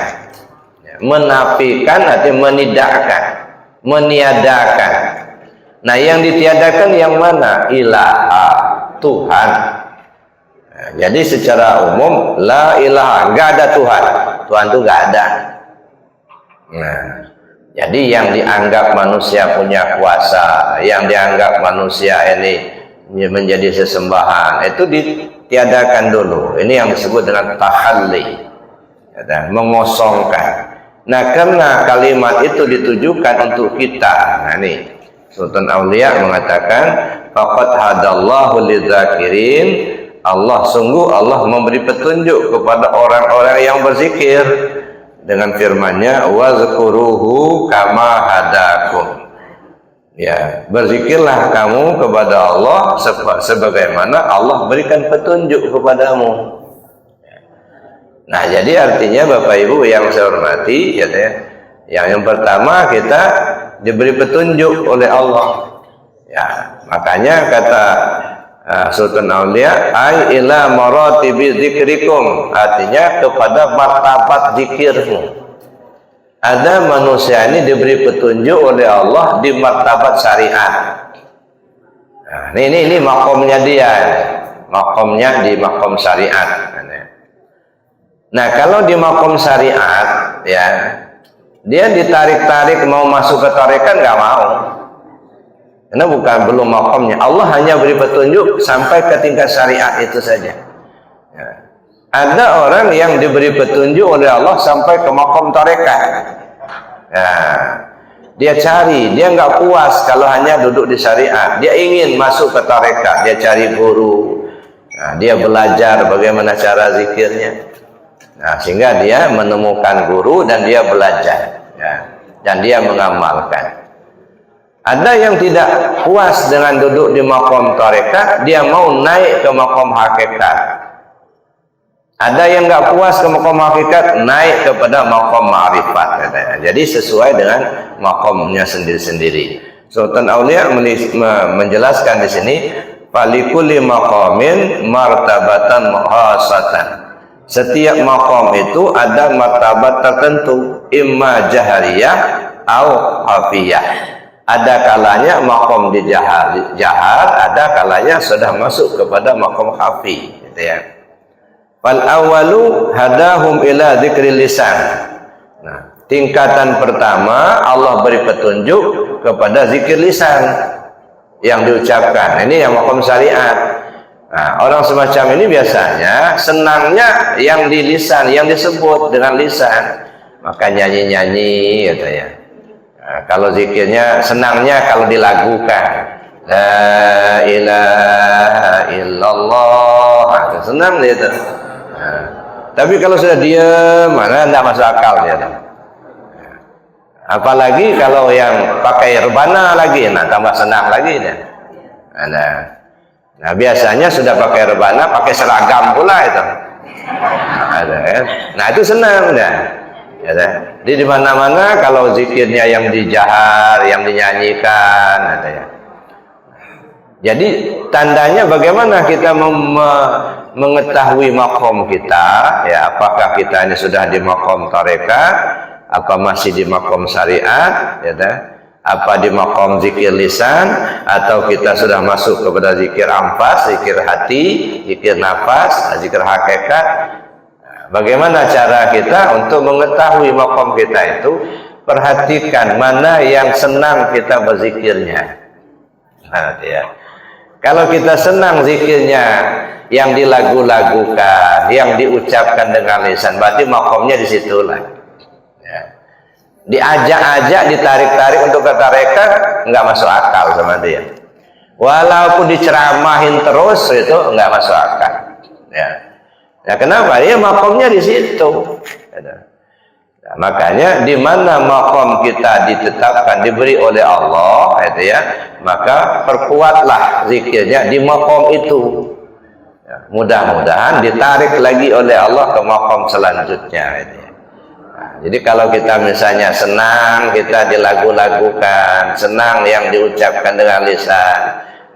menafikan artinya menidakkan, meniadakan. Nah, yang ditiadakan yang mana? Ilaha, Tuhan. Nah, jadi secara umum la ilaha, nggak ada Tuhan. Tuhan itu nggak ada. Nah, jadi yang dianggap manusia punya kuasa, yang dianggap manusia ini menjadi sesembahan, itu ditiadakan dulu. Ini yang disebut dengan tahalli. Dan mengosongkan. Nah, karena kalimat itu ditujukan untuk kita. Nah, ini Sultan Aulia mengatakan, faqad hadallahu lidzakirin. Sungguh Allah memberi petunjuk kepada orang-orang yang berzikir dengan firman-Nya, wazkuruhu kama hadakum. Ya, berzikirlah kamu kepada Allah sebagaimana Allah berikan petunjuk kepadamu. Nah, jadi artinya Bapak Ibu yang saya hormati, yang pertama kita diberi petunjuk oleh Allah. Ya, makanya kata Sultan Aulia, ai ila maratibi dzikrikum, artinya kepada martabat zikirmu. Ada manusia ini diberi petunjuk oleh Allah di martabat syariat. Nah, ini makomnya dia, makomnya di makom syariat. Nah, kalau di makom syariat, ya, dia ditarik-tarik mau masuk ke tarekat nggak mau, karena belum makomnya. Allah hanya beri petunjuk sampai ke tingkat syariat itu saja. Ya. Ada orang yang diberi petunjuk oleh Allah sampai ke makom tarekat. Ya. Dia cari, dia nggak puas kalau hanya duduk di syariat. Dia ingin masuk ke tarekat, dia cari guru. Nah, dia belajar bagaimana cara zikirnya. Nah, sehingga dia menemukan guru dan dia belajar, ya, dan dia mengamalkan. Ada yang tidak puas dengan duduk di maqam tarekat, dia mau naik ke maqam hakikat. Ada yang nggak puas ke maqam hakikat, naik kepada maqam ma'rifat. Jadi sesuai dengan maqamnya sendiri-sendiri. Sultan Aulia menjelaskan di sini, falikuli maqamin martabatan khasatan. Setiap maqam itu ada martabat tertentu, imma jahariyah atau hafiyah. Ada kalanya maqam di jahar, ada kalanya sudah masuk kepada maqam khafi, gitu ya. Fal awwalu hadahum ila dzikril lisan. Nah, tingkatan pertama Allah beri petunjuk kepada zikir lisan yang diucapkan. Ini yang maqam syariat. Nah, orang semacam ini biasanya senangnya yang di lisan, yang disebut dengan lisan. Maka nyanyi-nyanyi, gitu ya. Nah, kalau zikirnya senangnya kalau dilagukan, la ilaha illallah, nah, senang dia itu. Nah, tapi kalau sudah diam, mana tidak masuk akal dia. Nah, apalagi kalau yang pakai rebana lagi, nah tambah senang lagi dia. Nah, biasanya sudah pakai rebana, pakai seragam pula itu. Nah, itu senang dah. Ya, di mana-mana kalau zikirnya yang dijahar, yang dinyanyikan, ada ya. Jadi tandanya bagaimana kita mengetahui makom kita, ya, apakah kita ini sudah di makom tarekat, apa masih di makom syariat, ya, apa di makom zikir lisan, atau kita sudah masuk kepada zikir anfas, zikir hati, zikir nafas, zikir hakikat. Bagaimana cara kita untuk mengetahui makom kita itu? Perhatikan mana yang senang kita berzikirnya. Nah, ya. Kalau kita senang zikirnya yang dilagu-lagukan, yang diucapkan dengan lisan, berarti makomnya di situlah. Ya. Diajak-ajak, ditarik-tarik untuk ke tarekat, nggak masuk akal sama dia. Walaupun diceramahin terus, itu nggak masuk akal. Ya. Ya, kenapa? Ya makomnya di situ. Nah, makanya di mana makom kita ditetapkan, diberi oleh Allah, itu ya, maka perkuatlah zikirnya di makom itu. Ya, mudah-mudahan ditarik lagi oleh Allah ke makom selanjutnya. Itu ya. Nah, jadi kalau kita misalnya senang, kita dilagu-lagukan, senang yang diucapkan dengan lisan,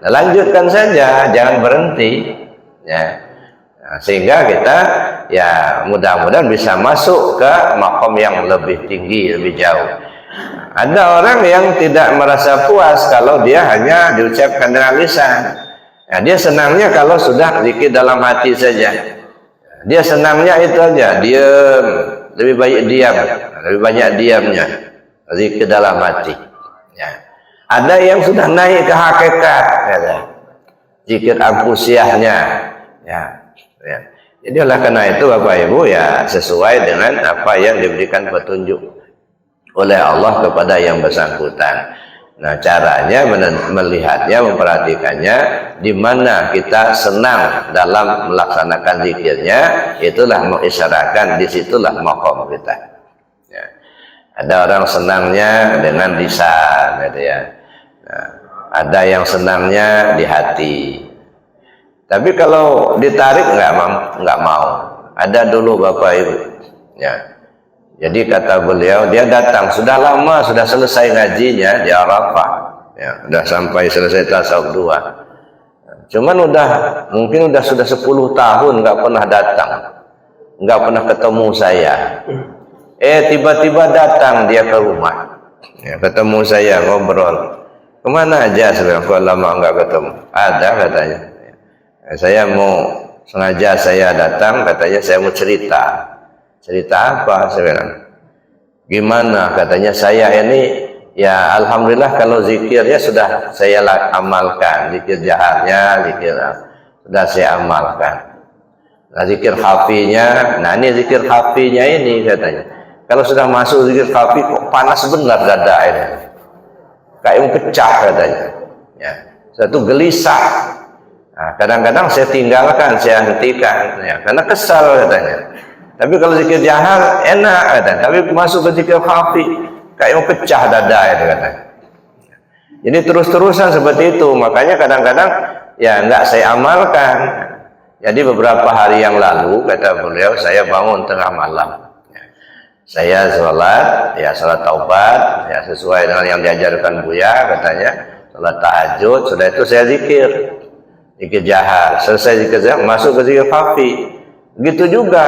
nah, lanjutkan saja, jangan berhenti. Ya. Nah, sehingga kita ya mudah-mudahan bisa masuk ke makom yang lebih tinggi, lebih jauh. Ada orang yang tidak merasa puas kalau dia hanya diucapkan dengan lisan. Nah, dia senangnya kalau sudah zikir dalam hati saja. Dia senangnya itu aja, diam, lebih baik diam, lebih banyak diamnya, zikir dalam hati. Ya. Ada yang sudah naik ke hakikat, ya, zikir anfusiahnya, ya. Ya. Jadi oleh karena itu Bapak Ibu ya sesuai dengan apa yang diberikan petunjuk oleh Allah kepada yang bersangkutan. Nah, caranya melihatnya, memperhatikannya, di mana kita senang dalam melaksanakan zikirnya, itulah mengisyaratkan, disitulah makom kita. Ya. Ada orang senangnya dengan lisan, gitu ya. Nah, ada yang senangnya di hati. Tapi kalau ditarik nggak mau. Ada dulu Bapak Ibu. Ya. Jadi kata beliau, dia datang sudah lama, sudah selesai ngajinya di Arafah. Ya, sudah sampai selesai tasawuf 2. Cuman mungkin sudah 10 tahun nggak pernah datang, nggak pernah ketemu saya. Tiba-tiba datang dia ke rumah. Ya, ketemu saya, ngobrol. Kemana aja sebenarnya? Kok lama nggak ketemu? Ada katanya. Saya mau sengaja saya datang, katanya saya mau cerita. Cerita apa? Saya bilang, gimana? Katanya saya ini, ya alhamdulillah kalau zikirnya sudah saya amalkan, zikir jaharnya, zikir sudah saya amalkan. Nah, zikir khafinya, nah ini zikir khafinya ini katanya. Kalau sudah masuk zikir khafi, kok panas benar dada ini. kayak pecah katanya. Ya, satu gelisah. Nah, kadang-kadang saya tinggalkan, saya hentikan, ya, karena kesal katanya. Tapi kalau zikir jahar enak katanya. Tapi masuk ke zikir khafi, kayak pecah dada itu katanya. Jadi terus-terusan seperti itu. Makanya kadang-kadang ya nggak saya amalkan. Jadi beberapa hari yang lalu kata beliau, saya bangun tengah malam. Saya sholat, ya sholat taubat, ya sesuai dengan yang diajarkan Buya katanya. Sholat tahajud, sudah itu saya zikir jahar. Selesai zikir jahar, masuk ke zikir khafi. Begitu juga,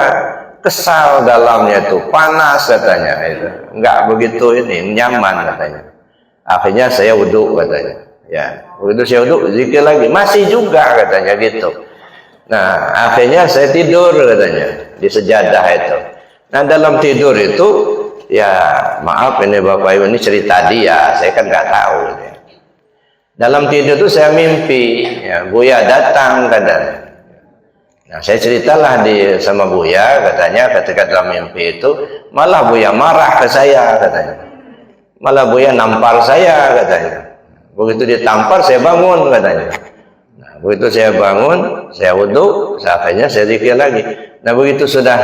kesal dalamnya tuh, panas katanya. Itu enggak begitu ini, nyaman katanya. Akhirnya saya wudhu katanya. Ya, begitu saya wudhu, zikir lagi, masih juga katanya gitu. Nah, akhirnya saya tidur katanya di sejadah itu. Nah, dalam tidur itu, ya maaf ini Bapak Ibu, ini cerita dia, saya kan nggak tahu. Ya. Dalam tidur itu saya mimpi, ya, Buya datang katanya. Nah, saya ceritalah sama Buya, katanya ketika dalam mimpi itu, malah Buya marah ke saya katanya. Malah Buya nampar saya katanya. Begitu ditampar saya bangun katanya. Nah, begitu saya bangun, saya wudhu, akhirnya saya zikir lagi. Nah, begitu sudah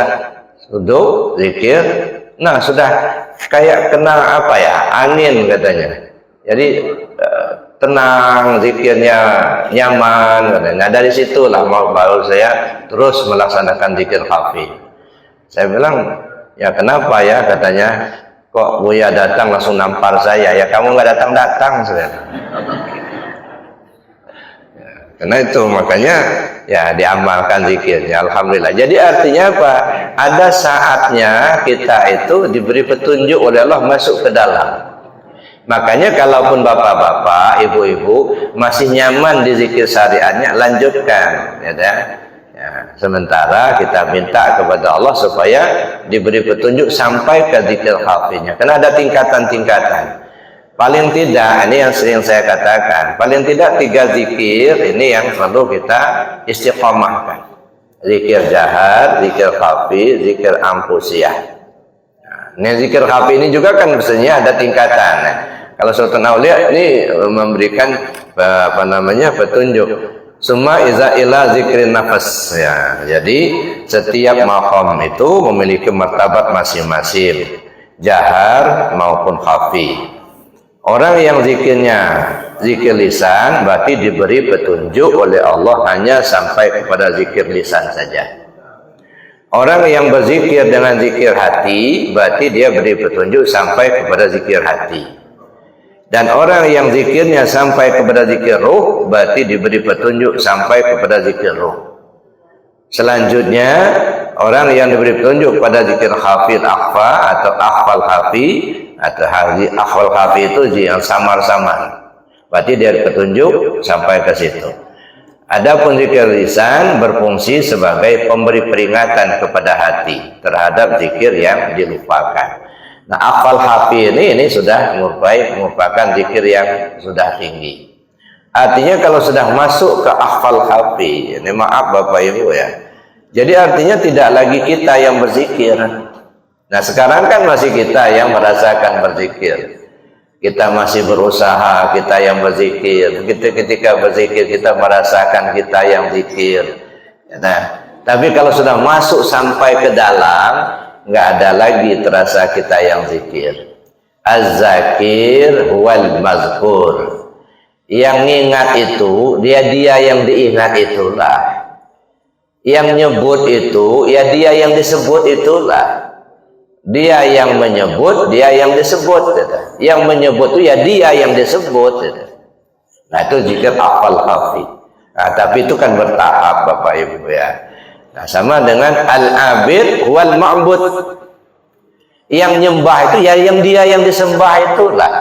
wudhu, zikir, nah sudah kayak kena apa ya, angin katanya. Jadi tenang, zikirnya nyaman katanya. Nah, dari situlah baru saya terus melaksanakan zikir khafi. Saya bilang, ya kenapa ya katanya, kok Buya datang langsung nampar saya, ya kamu nggak datang-datang saya. Ya, karena itu makanya ya diamalkan zikirnya, alhamdulillah. Jadi artinya apa? Ada saatnya kita itu diberi petunjuk oleh Allah masuk ke dalam. Makanya kalaupun bapak-bapak, ibu-ibu masih nyaman di zikir syariatnya, lanjutkan, ya, ya. Sementara kita minta kepada Allah supaya diberi petunjuk sampai ke zikir khafinya. Karena ada tingkatan-tingkatan. Paling tidak, ini yang sering saya katakan, paling tidak 3 zikir ini yang perlu kita istiqomahkan. Zikir jahar, zikir khafi, zikir anfusiyah. Nah, zikir khafi ini juga kan biasanya ada tingkatan. Nah, kalau Sultan Aulia ini memberikan apa namanya petunjuk. Summa iza ila zikrin nafas. Ya, jadi setiap maqam itu memiliki martabat masing-masing, jahar maupun khafi. Orang yang zikirnya zikir lisan berarti diberi petunjuk oleh Allah hanya sampai kepada zikir lisan saja. Orang yang berzikir dengan zikir hati, berarti dia beri petunjuk sampai kepada zikir hati. Dan orang yang zikirnya sampai kepada zikir ruh, berarti diberi petunjuk sampai kepada zikir ruh. Selanjutnya, orang yang diberi petunjuk pada zikir hafid akhfa atau akhfal hafi, atau akhfal hafi itu yang samar-samar. Berarti dia petunjuk sampai ke situ. Adapun zikir lisan berfungsi sebagai pemberi peringatan kepada hati terhadap zikir yang dilupakan. Nah, akhfal hafi ini sudah merupakan zikir yang sudah tinggi. Artinya kalau sudah masuk ke akhfal hafi, ini maaf Bapak Ibu ya. Jadi artinya tidak lagi kita yang berzikir. Nah, sekarang kan masih kita yang merasakan berzikir. Kita masih berusaha, kita yang berzikir. Ketika berzikir kita merasakan kita yang zikir. Nah, tapi kalau sudah masuk sampai ke dalam, nggak ada lagi terasa kita yang zikir. Az-zakir huwal mazkur. Yang ingat itu, dia yang diingat itulah. Yang nyebut itu, ya dia yang disebut itulah. Dia yang menyebut, dia yang disebut. Yang menyebut itu ya dia yang disebut. Nah, itu zikir akhfal hafi. Nah, tapi itu kan bertahap Bapak Ibu ya. Nah, sama dengan al-abid wal ma'bud. Yang nyembah itu ya yang dia yang disembah itulah.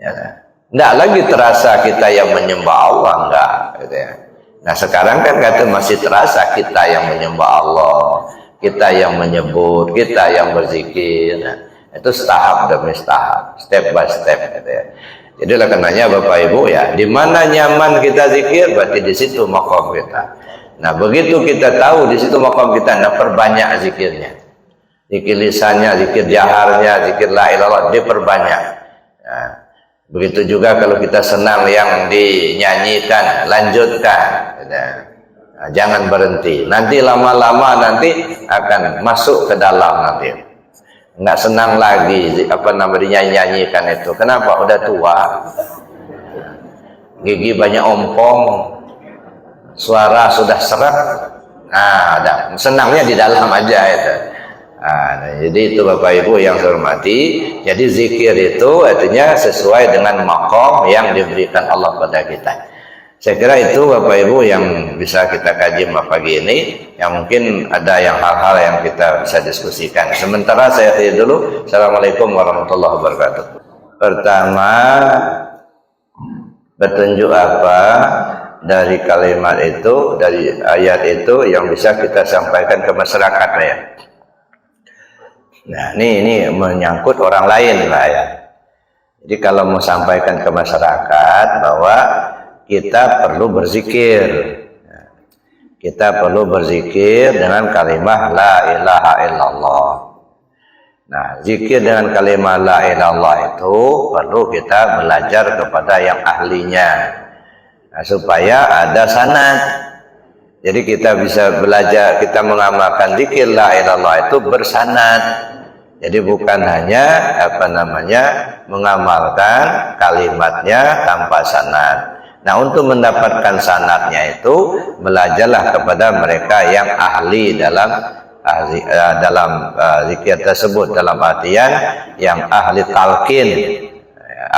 Ya. Nggak lagi terasa kita yang menyembah Allah, enggak. Gitu ya. Nah, sekarang kan kata masih terasa kita yang menyembah Allah. Kita yang menyebut, kita yang berzikir. Nah, itu tahap demi tahap, step by step gitu ya. Jadi oleh karenanya Bapak Ibu ya, di mana nyaman kita zikir berarti di situ maqam kita. Nah, begitu kita tahu di situ maqam kita, nah perbanyak zikirnya. Zikir lisannya, zikir jaharnya, zikir la ilaha illallah diperbanyak. Nah, Begitu juga kalau kita senang yang dinyanyikan, lanjutkan. Nah, jangan berhenti. Nanti lama-lama nanti akan masuk ke dalam nanti. Nggak senang lagi dinyanyikan itu. Kenapa? Udah tua. Gigi banyak ompong, suara sudah serak. Nah, senangnya di dalam aja itu. Nah, jadi itu Bapak Ibu yang saya hormati. Jadi zikir itu artinya sesuai dengan maqam yang diberikan Allah pada kita. Saya kira itu Bapak Ibu yang bisa kita kaji pagi ini. Yang mungkin ada hal-hal yang kita bisa diskusikan. Sementara saya akhiri dulu. Assalamualaikum warahmatullahi wabarakatuh. Pertama, petunjuk apa dari kalimat itu, dari ayat itu yang bisa kita sampaikan ke masyarakat ya. Nah, ini menyangkut orang lain lah ya. Jadi kalau mau sampaikan ke masyarakat bahwa kita perlu berzikir. Kita perlu berzikir dengan kalimat la ilaha illallah. Nah, zikir dengan kalimat la ilaha illallah itu perlu kita belajar kepada yang ahlinya. Nah, supaya ada sanad. Jadi kita bisa belajar, kita mengamalkan zikir la ilaha illallah itu bersanad. Jadi bukan hanya mengamalkan kalimatnya tanpa sanad. Nah, untuk mendapatkan sanadnya itu belajarlah kepada mereka yang ahli dalam zikir tersebut, dalam artian yang ahli talqin.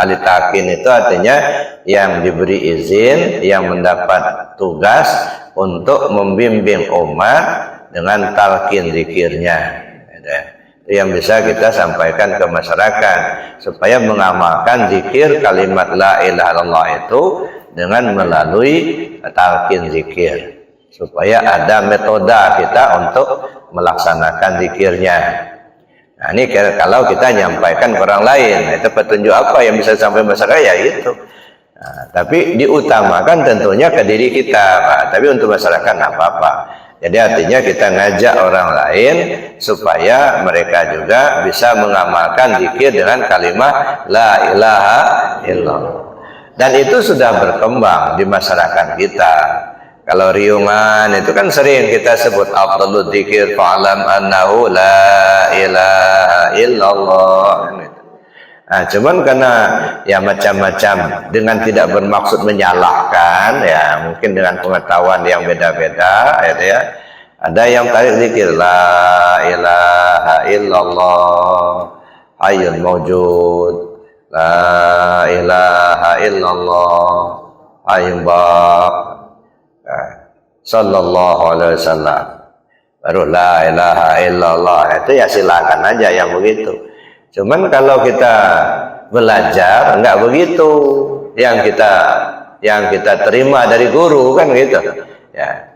Ahli talqin itu artinya yang diberi izin, yang mendapat tugas untuk membimbing umat dengan talqin zikirnya. Itu yang bisa kita sampaikan ke masyarakat supaya mengamalkan zikir kalimat la ilaha illallah itu dengan melalui talqin zikir, supaya ada metode kita untuk melaksanakan zikirnya. Nah, ini kalau kita nyampaikan ke orang lain, itu petunjuk apa yang bisa sampai masyarakat ya itu. Nah, tapi diutamakan tentunya ke diri kita, Pak. Tapi untuk masyarakat nggak apa-apa. Jadi artinya kita ngajak orang lain supaya mereka juga bisa mengamalkan zikir dengan kalimat la ilaha illallah. Dan itu sudah berkembang di masyarakat kita. Kalau riungan itu kan sering kita sebut afdhalul dzikir fa'lam annahu la ilaha illallah. Nah, cuman karena ya macam-macam dengan tidak bermaksud menyalahkan ya, mungkin dengan pengetahuan yang beda-beda ya. Ada yang tarik zikir la ilaha illallah hayyul maujud, la ilaha illallah hayyul baq, sallallahu alaihi wasallam, baru la ilaha illallah. Itu ya silakan aja yang begitu. Cuman kalau kita belajar enggak begitu, yang kita terima dari guru kan gitu ya.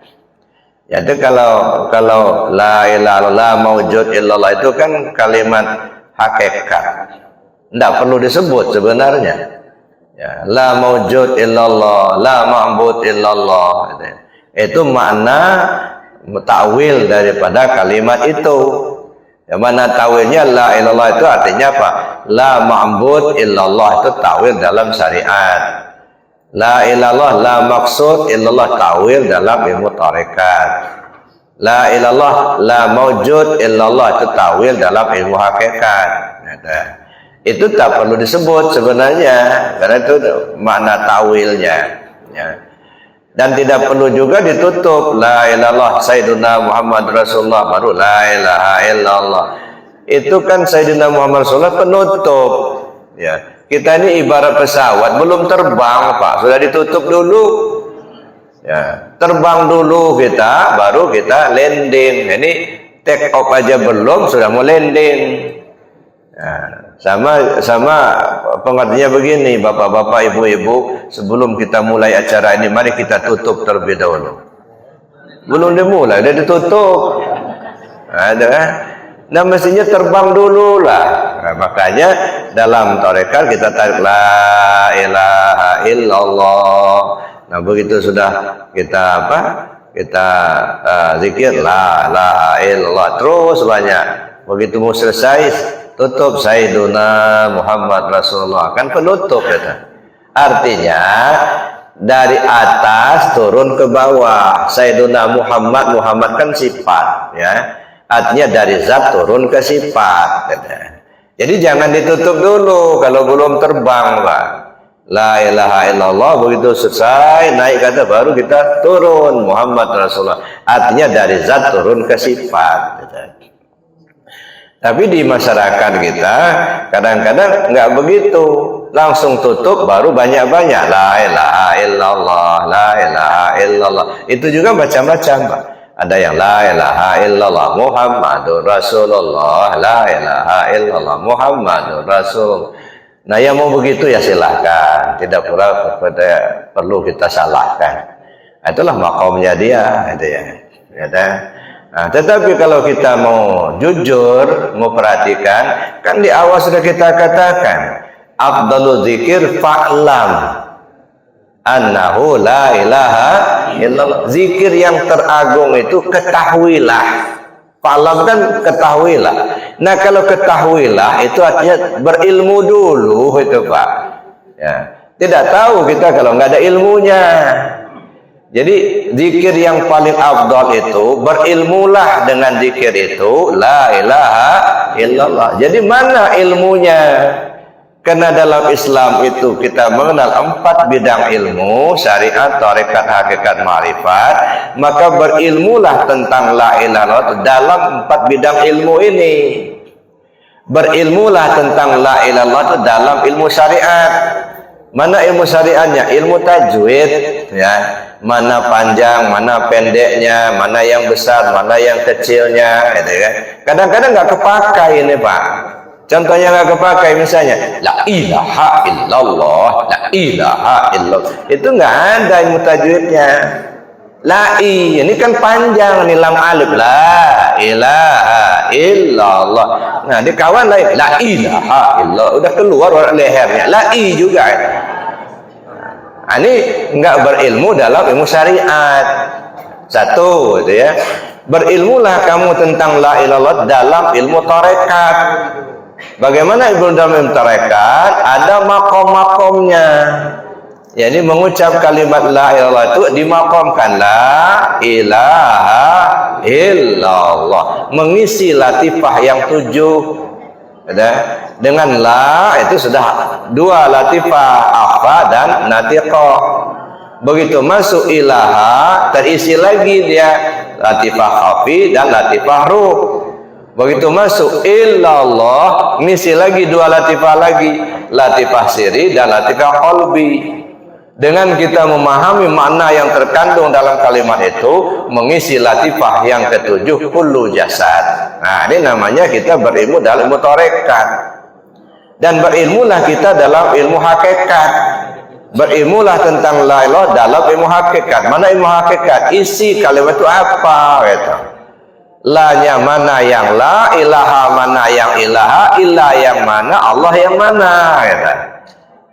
Jadi kalau la ilaha illallah maujud illallah itu kan kalimat hakikat, enggak perlu disebut sebenarnya ya. La maujud illallah, la ma'bud illallah, itu makna takwil daripada kalimat itu. Yang mana tawilnya la ilallah itu artinya apa? La ma'bud illallah itu tawil dalam syariat. La ilallah la maksud illallah tawil dalam ilmu tarekat. La ilallah la maujud illallah itu tawil dalam ilmu hakikat. Itu tak perlu disebut sebenarnya karena itu makna tawilnya ya. Dan tidak perlu juga ditutup la ilallah sayyiduna Muhammad Rasulullah baru la ilaha illallah. Itu kan sayyiduna Muhammad Rasulullah penutup ya. Kita ini ibarat pesawat belum terbang Pak, sudah ditutup dulu ya. Terbang dulu kita baru kita landing. Ini take off aja belum sudah mau landing ya. Sama pengertiannya begini bapak-bapak ibu-ibu, sebelum kita mulai acara ini mari kita tutup terlebih dahulu. Belum dimulai udah ditutup. Nah mestinya terbang dulu lah. Nah, makanya dalam tarekat kita tarik la ilaha illallah. Nah begitu sudah kita zikir la ilaha illallah terus banyak. Begitu mau selesai tutup Sayyiduna Muhammad Rasulullah, kan penutup itu. Artinya dari atas turun ke bawah. Sayyiduna Muhammad, Muhammad kan sifat, ya. Artinya dari zat turun ke sifat. Gitu. Jadi jangan ditutup dulu kalau belum terbang, Pak. La ilaha illallah, begitu selesai naik kata baru kita turun Muhammad Rasulullah. Artinya dari zat turun ke sifat. Gitu. Tapi di masyarakat kita kadang-kadang nggak begitu, langsung tutup baru banyak-banyak la ilaha illallah, la ilaha illallah. Itu juga macam-macam, Pak. Ada yang la ilaha illallah Muhammadur Rasulullah, la ilaha illallah Muhammadur Rasul. Nah, yang mau begitu ya silahkan, tidak perlu kita salahkan. Itulah makomnya dia, itu ya. Nah, tetapi kalau kita mau jujur, mau perhatikan, kan di awal sudah kita katakan, afdalu dzikir fa'lam annahu la ilaha illallah. Zikir yang teragung itu ketahuilah. Fa'lam kan ketahuilah. Nah, kalau ketahuilah itu artinya berilmu dulu itu, Pak. Ya. Tidak tahu kita kalau nggak ada ilmunya. Jadi zikir yang paling afdal itu berilmulah dengan zikir itu la ilaha illallah. Jadi mana ilmunya? Karena dalam Islam itu kita mengenal 4 bidang ilmu, syariat, tarekat, hakikat, ma'rifat. Maka berilmulah tentang la ilaha illallah dalam 4 bidang ilmu ini. Berilmulah tentang la ilaha illallah itu dalam ilmu syariat. Mana ilmu syariatnya? Ilmu tajwid, ya. Mana panjang, mana pendeknya, mana yang besar, mana yang kecilnya, gitu kan. Kadang-kadang nggak kepakai ini, Pak. Contohnya nggak kepakai, misalnya la ilaha illallah, la ilaha illallah. Itu nggak ada ilmu tajwidnya. La ini kan panjang nih, lam alif, la ilaha illallah. Nah, di kawan lain la ilaha illallah, udah keluar lehernya. La juga. Nah, ini nggak berilmu dalam ilmu syariat. Satu, gitu ya. Berilmulah kamu tentang la ilallah dalam ilmu tarekat. Bagaimana ilmu dalam ilmu tarekat? Ada makom-makomnya. Jadi mengucap kalimat la ilallah itu dimakomkan la ilaha illallah. Mengisi latifah yang 7. Dengan la itu sudah 2 latifah, afa dan natiqah. Begitu masuk ilaha terisi lagi dia latifah khafi dan latifah ruh. Begitu masuk illallah ngisi lagi 2 latifah lagi, latifah siri dan latifah qalbi. Dengan kita memahami makna yang terkandung dalam kalimat itu, mengisi latifah yang ke-7 kullu jasad. Nah, ini namanya kita berilmu dalam ilmu tarekat. Dan berilmulah kita dalam ilmu hakikat. Berilmulah tentang la ilaha dalam ilmu hakikat. Mana ilmu hakikat? Isi kalimat itu apa? Gitu. La-nya mana yang la, ilaha mana yang ilaha, ilah yang mana, Allah yang mana. Gitu.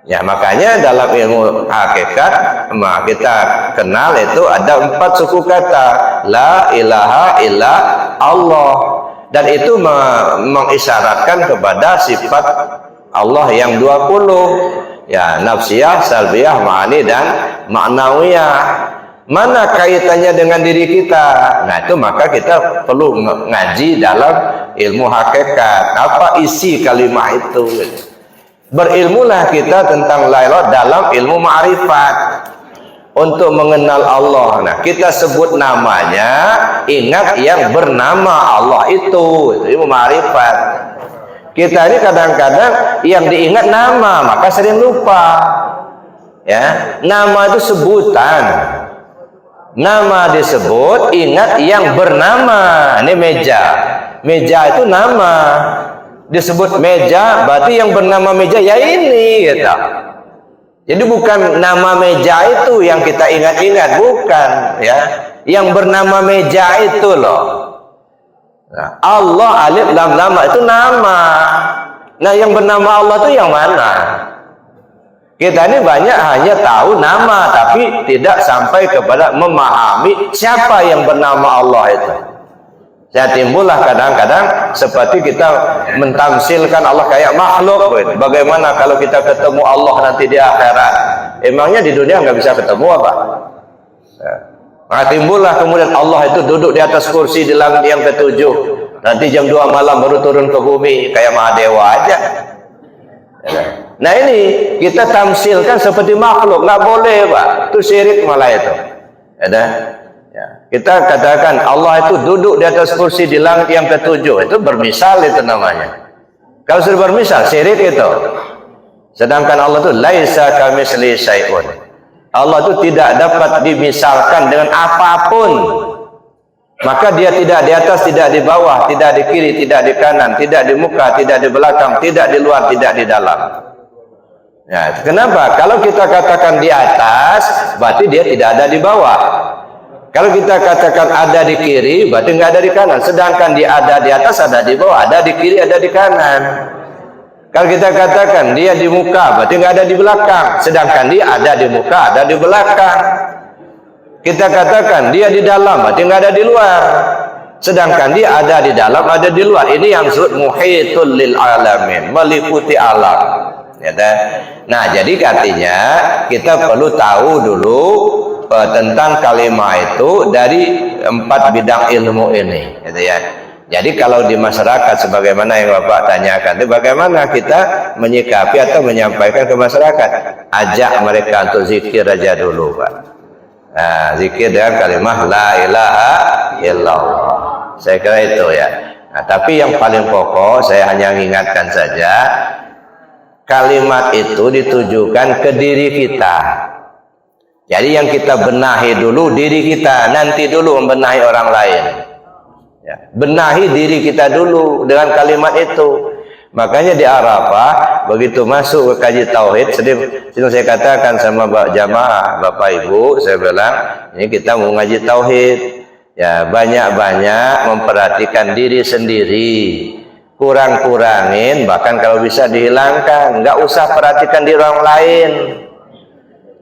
Ya, makanya dalam ilmu hakikat kita kenal itu ada 4 suku kata. La ilaha illa Allah. Dan itu mengisyaratkan kepada sifat Allah yang 20. Ya, nafsiyah, salbiyah, ma'ani dan ma'nawiyah. Mana kaitannya dengan diri kita? Nah, itu maka kita perlu ngaji dalam ilmu hakikat. Apa isi kalimat itu? Berilmulah kita tentang la ilaha dalam ilmu ma'rifat untuk mengenal Allah. Nah, kita sebut namanya, ingat yang bernama Allah itu ilmu ma'rifat. Kita ini kadang-kadang yang diingat nama, maka sering lupa. Ya, nama itu sebutan. Nama disebut, ingat yang bernama. Ini meja. Meja itu nama. Disebut meja, berarti yang bernama meja ya ini, gitu. Jadi bukan nama meja itu yang kita ingat-ingat, bukan, ya. Yang bernama meja itu loh. Nah, Allah alif lam lam itu nama. Nah, yang bernama Allah itu yang mana? Kita ini banyak hanya tahu nama, tapi tidak sampai kepada memahami siapa yang bernama Allah itu. Ya, timbullah kadang-kadang seperti kita mentamsilkan Allah kayak makhluk. Bagaimana kalau kita ketemu Allah nanti di akhirat? Emangnya di dunia nggak bisa ketemu apa? Ya. Nah, timbullah kemudian Allah itu duduk di atas kursi di langit yang ketujuh. Nanti jam 2 malam baru turun ke bumi kayak Mahadewa aja. Ya. Nah ini kita tamsilkan seperti makhluk, nggak boleh Pak. Itu syirik malah itu. Ya. Ya, kita katakan Allah itu duduk di atas kursi di langit yang ketujuh, itu bermisal itu namanya. Kalau sudah bermisal, syirik itu. Sedangkan Allah itu laisa kamitslihi syai'un. Allah itu tidak dapat dimisalkan dengan apapun. Maka dia tidak di atas, tidak di bawah, tidak di kiri, tidak di kanan, tidak di muka, tidak di belakang, tidak di luar, tidak di dalam. Ya, kenapa? Kalau kita katakan di atas, berarti dia tidak ada di bawah. Kalau kita katakan ada di kiri, berarti nggak ada di kanan. Sedangkan dia ada di atas, ada di bawah, ada di kiri, ada di kanan. Kalau kita katakan dia di muka, berarti nggak ada di belakang. Sedangkan dia ada di muka, ada di belakang. Kita katakan dia di dalam, berarti nggak ada di luar. Sedangkan dia ada di dalam, ada di luar. Ini yang disebut muhitul lil alamin, meliputi alam. Ya, nah, jadi artinya kita perlu tahu dulu tentang kalimat itu dari 4 bidang ilmu ini, gitu ya. Jadi kalau di masyarakat sebagaimana yang Bapak tanyakan, itu bagaimana kita menyikapi atau menyampaikan ke masyarakat? Ajak mereka untuk zikir aja dulu, Pak. Nah, zikir dengan kalimat la ilaha illallah. Saya kira itu ya. Nah, tapi yang paling pokok saya hanya mengingatkan saja, kalimat itu ditujukan ke diri kita. Jadi yang kita benahi dulu diri kita, nanti dulu membenahi orang lain. Ya, benahi diri kita dulu dengan kalimat itu. Makanya di Arafah begitu masuk ke kaji tauhid, sedang saya katakan sama jamaah, Bapak Ibu, saya bilang ini kita mau ngaji tauhid. Ya, banyak-banyak memperhatikan diri sendiri. Kurang-kurangin, bahkan kalau bisa dihilangkan. Nggak usah perhatikan diri orang lain.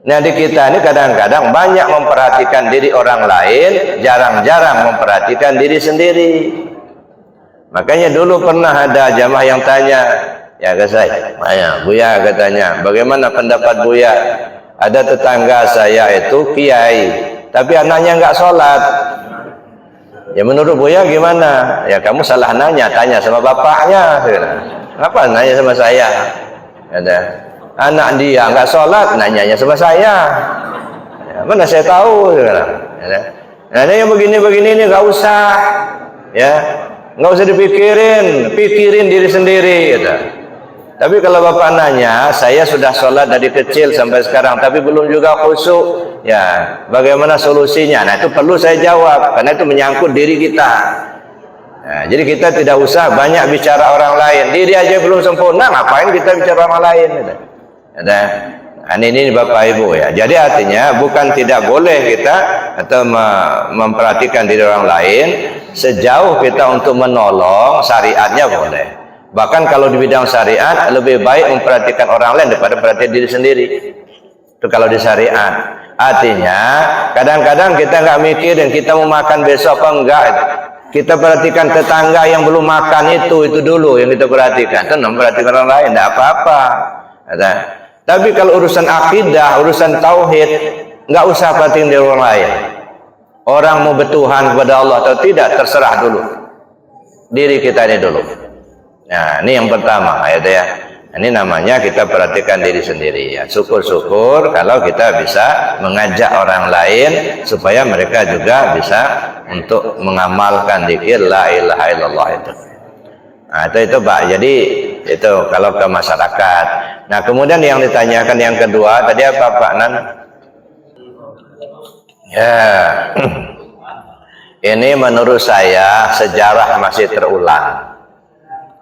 Nah, di kita ini kadang-kadang banyak memperhatikan diri orang lain, jarang-jarang memperhatikan diri sendiri. Makanya dulu pernah ada jamaah yang tanya, ya ke saya, Buya katanya, bagaimana pendapat Buya? Ada tetangga saya itu kiai, tapi anaknya nggak sholat. Ya menurut Buya gimana? Ya kamu salah nanya, tanya sama bapaknya. Apa nanya sama saya? Ada. Anak dia nggak sholat, nanyanya sama saya. Ya, mana saya tahu? Ya. Nah, ini yang begini-begini ini nggak usah, ya, nggak usah dipikirin, pikirin diri sendiri. Gitu. Tapi kalau bapak nanya, saya sudah sholat dari kecil sampai sekarang, tapi belum juga khusyuk. Ya, bagaimana solusinya? Nah, itu perlu saya jawab, karena itu menyangkut diri kita. Nah, jadi kita tidak usah banyak bicara orang lain. Diri aja belum sempurna, ngapain kita bicara orang lain? Gitu. Nah, ini Bapak Ibu ya. Jadi artinya bukan tidak boleh kita atau memperhatikan diri orang lain, sejauh kita untuk menolong syariatnya boleh. Bahkan kalau di bidang syariat lebih baik memperhatikan orang lain daripada perhatian diri sendiri. Itu kalau di syariat. Artinya kadang-kadang kita nggak mikir dan kita mau makan besok apa enggak. Kita perhatikan tetangga yang belum makan itu dulu yang kita perhatikan. Itu memperhatikan orang lain tidak apa-apa. Tapi kalau urusan akidah, urusan tauhid, nggak usah perhatiin dari orang lain. Orang mau bertuhan kepada Allah atau tidak, terserah dulu. Diri kita ini dulu. Nah, ini yang pertama, ya. Ini namanya kita perhatikan diri sendiri. Ya. Syukur-syukur kalau kita bisa mengajak orang lain supaya mereka juga bisa untuk mengamalkan zikir la ilaha illallah itu. Nah, itu Pak. Jadi itu kalau ke masyarakat. Nah, kemudian yang ditanyakan yang kedua tadi apa Pak Nan? Ya. Ini menurut saya sejarah masih terulang.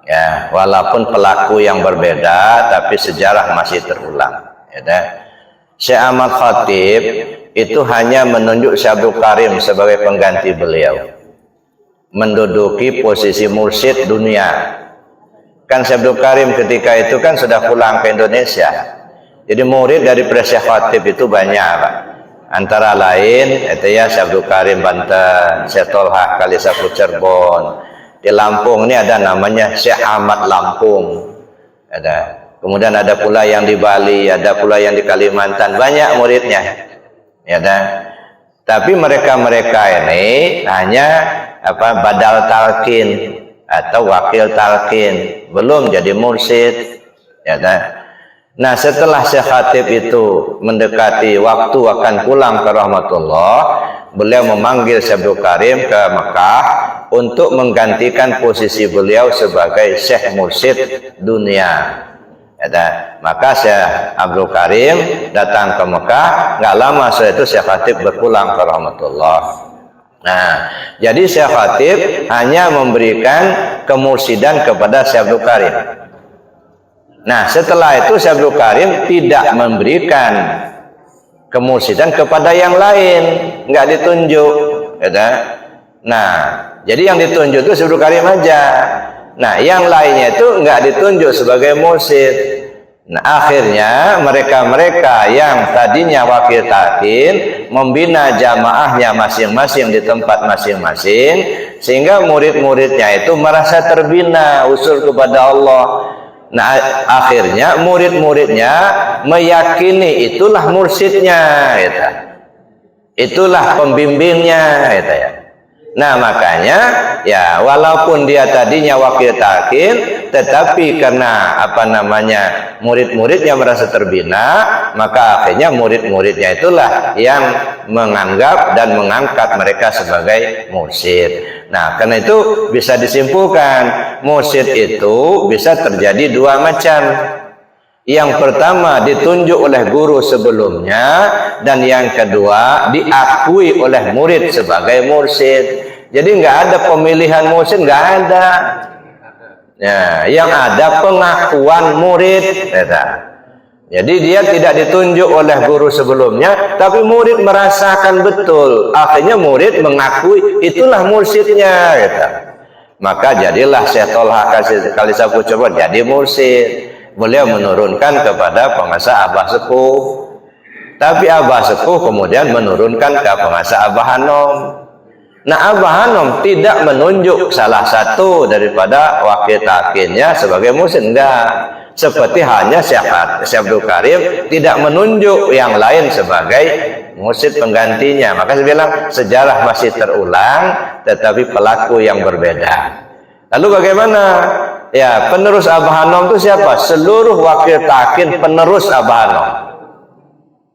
Ya, walaupun pelaku yang berbeda tapi sejarah masih terulang. Ya. Syekh Ahmad Khatib itu hanya menunjuk Syekh Abdul Karim sebagai pengganti beliau. Menduduki posisi mursyid dunia. Kan Syekh Abdul Karim ketika itu kan sudah pulang ke Indonesia. Jadi murid dari Syekh Khatib itu banyak, Pak. Antara lain itu ya Syekh Abdul Karim Banten, Syekh Tolha Kalisapu Cirebon. Di Lampung ini ada namanya Syekh Ahmad Lampung. Ada. Kemudian ada pula yang di Bali, ada pula yang di Kalimantan, banyak muridnya. Ya kan? Tapi mereka-mereka ini hanya badal talqin atau wakil talqin, belum jadi mursyid. Ya kan? Nah, setelah Syekh Khatib itu mendekati waktu akan pulang ke rahmatullah, beliau memanggil Syekh Abdul Karim ke Mekah untuk menggantikan posisi beliau sebagai Syekh Mursyid dunia. Ya, maka Syekh Abdul Karim datang ke Mekah, nggak lama setelah itu Syekh Khatib berpulang ke rahmatullah. Nah, jadi Syekh Khatib hanya memberikan kemursidan kepada Syekh Abdul Karim. Nah, setelah itu Syekh Abdul Karim tidak memberikan kemursidan kepada yang lain, nggak ditunjuk. Ya, nah, jadi yang ditunjuk itu Syekh Abdul Karim aja. Nah, yang lainnya itu nggak ditunjuk sebagai mursyid. Nah, akhirnya mereka-mereka yang tadinya wakil talqin membina jamaahnya masing-masing di tempat masing-masing, sehingga murid-muridnya itu merasa terbina usul kepada Allah. Nah, akhirnya murid-muridnya meyakini itulah mursyidnya, gitu. Itulah pembimbingnya, gitu ya. Nah, makanya ya walaupun dia tadinya wakil talqin, tetapi karena murid-muridnya merasa terbina, maka akhirnya murid-muridnya itulah yang menganggap dan mengangkat mereka sebagai mursyid. Nah, karena itu bisa disimpulkan mursyid itu bisa terjadi dua macam. Yang pertama ditunjuk oleh guru sebelumnya, dan yang kedua diakui oleh murid sebagai mursyid. Jadi nggak ada pemilihan mursyid, nggak ada. Ya, yang ada pengakuan murid. Jadi dia tidak ditunjuk oleh guru sebelumnya, tapi murid merasakan betul. Akhirnya murid mengakui itulah mursyidnya. Maka jadilah Syekh Tolha Kalisapu Cirebon jadi mursyid. Beliau menurunkan kepada pengasah Abah Sepuh, tapi Abah Sepuh kemudian menurunkan ke pengasah Abah Hanom. Nah, Abah Hanom tidak menunjuk salah satu daripada wakil talqinnya sebagai mursyid, enggak. Seperti hanya Syekh Abdul Karim tidak menunjuk yang lain sebagai mursyid penggantinya. Maka saya bilang sejarah masih terulang, tetapi pelaku yang berbeda. Lalu bagaimana? Ya, penerus Abah Hanom itu siapa? Seluruh wakil talqin penerus Abah Hanom.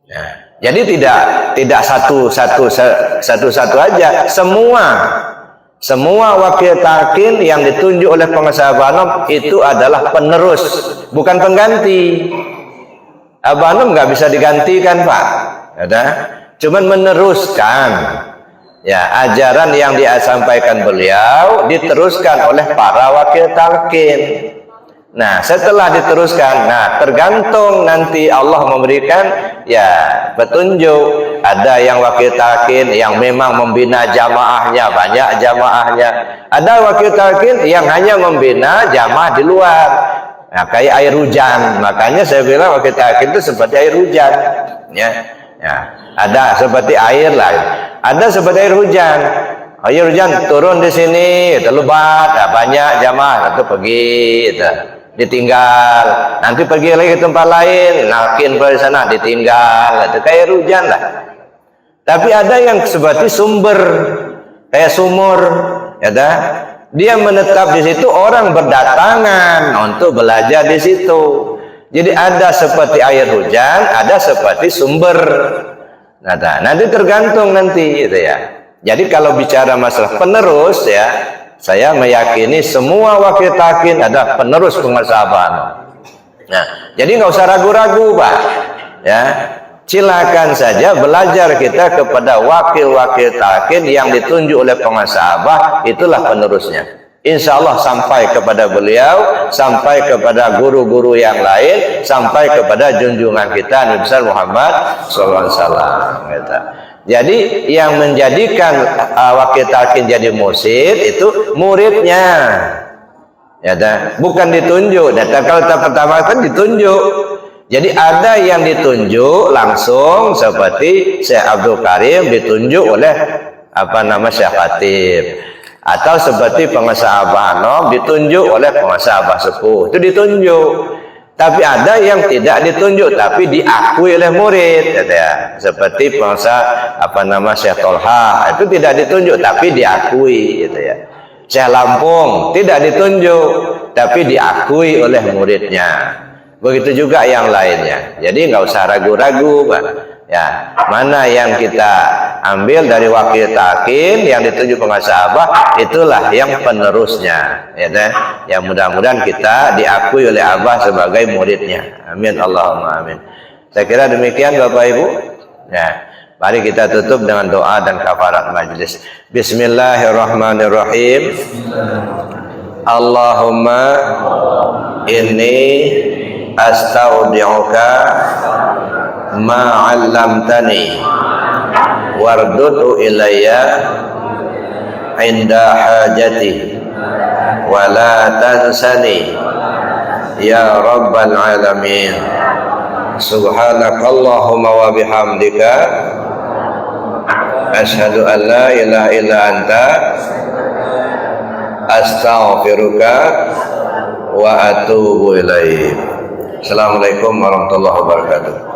Ya, jadi tidak satu aja. Semua wakil talqin yang ditunjuk oleh pengasah Abah Hanom itu adalah penerus, bukan pengganti. Abah Hanom nggak bisa digantikan, Pak. Ada, cuman meneruskan. Ya, ajaran yang disampaikan beliau diteruskan oleh para wakil talqin. Nah, setelah diteruskan, tergantung nanti Allah memberikan ya petunjuk. Ada yang wakil talqin yang memang membina jamaahnya, banyak jamaahnya. Ada wakil talqin yang hanya membina jamaah di luar. Nah, kayak air hujan. Makanya saya bilang wakil talqin itu seperti air hujan. Ya. Ada seperti air lah. Ada seperti air hujan. Air hujan turun di sini, lebat, banyak jamaah, itu pergi, ditinggal. Nanti pergi lagi ke tempat lain, nakin di sana, ditinggal. Itu kayak air hujan lah. Tapi ada yang seperti sumber, kayak sumur, ya dah. Dia menetap di situ, orang berdatangan untuk belajar di situ. Jadi ada seperti air hujan, ada seperti sumber. Nanti tergantung nanti, gitu ya. Jadi kalau bicara masalah penerus, ya, saya meyakini semua wakil talqin ada penerus pengasah Abah Hanom. Nah, jadi nggak usah ragu-ragu, Pak. Ya, silakan saja belajar kita kepada wakil-wakil talqin yang ditunjuk oleh pengasah Abah, itulah penerusnya. Insya Allah sampai kepada beliau, sampai kepada guru-guru yang lain, sampai kepada junjungan kita Nabi besar Muhammad SAW. Jadi yang menjadikan wakil talqin jadi mursyid itu muridnya, ya, bukan ditunjuk. Dan kalau pertama kan ditunjuk. Jadi ada yang ditunjuk langsung seperti Syekh Abdul Karim ditunjuk oleh Syekh Khatib, atau seperti pengusaha Abah Anom ditunjuk oleh pengusaha Abah Sepuh, itu ditunjuk. Tapi ada yang tidak ditunjuk tapi diakui oleh murid, ya. Seperti pengusaha Syekh Tolha, itu tidak ditunjuk tapi diakui, gitu ya. Syekh Lampung tidak ditunjuk tapi diakui oleh muridnya. Begitu juga yang lainnya. Jadi nggak usah ragu-ragu, Pak. Ya, mana yang kita ambil dari wakil takin yang ditunjuk pengusaha Abah, itulah yang penerusnya, ya deh. Yang mudah-mudahan kita diakui oleh Abah sebagai muridnya. Amin Allahumma amin. Saya kira demikian Bapak Ibu. Ya, mari kita tutup dengan doa dan kafarat majlis. Bismillahirrahmanirrahim. Allahumma inni astaudi'uka ma 'allamtani wardudu ilayya inda hajati wa la tansani ya rabbal alamin. Subhanakallahumma wa bihamdika asyhadu an la ilaha illa anta astaghfiruka wa atubu ilaik. Assalamualaikum warahmatullahi wabarakatuh.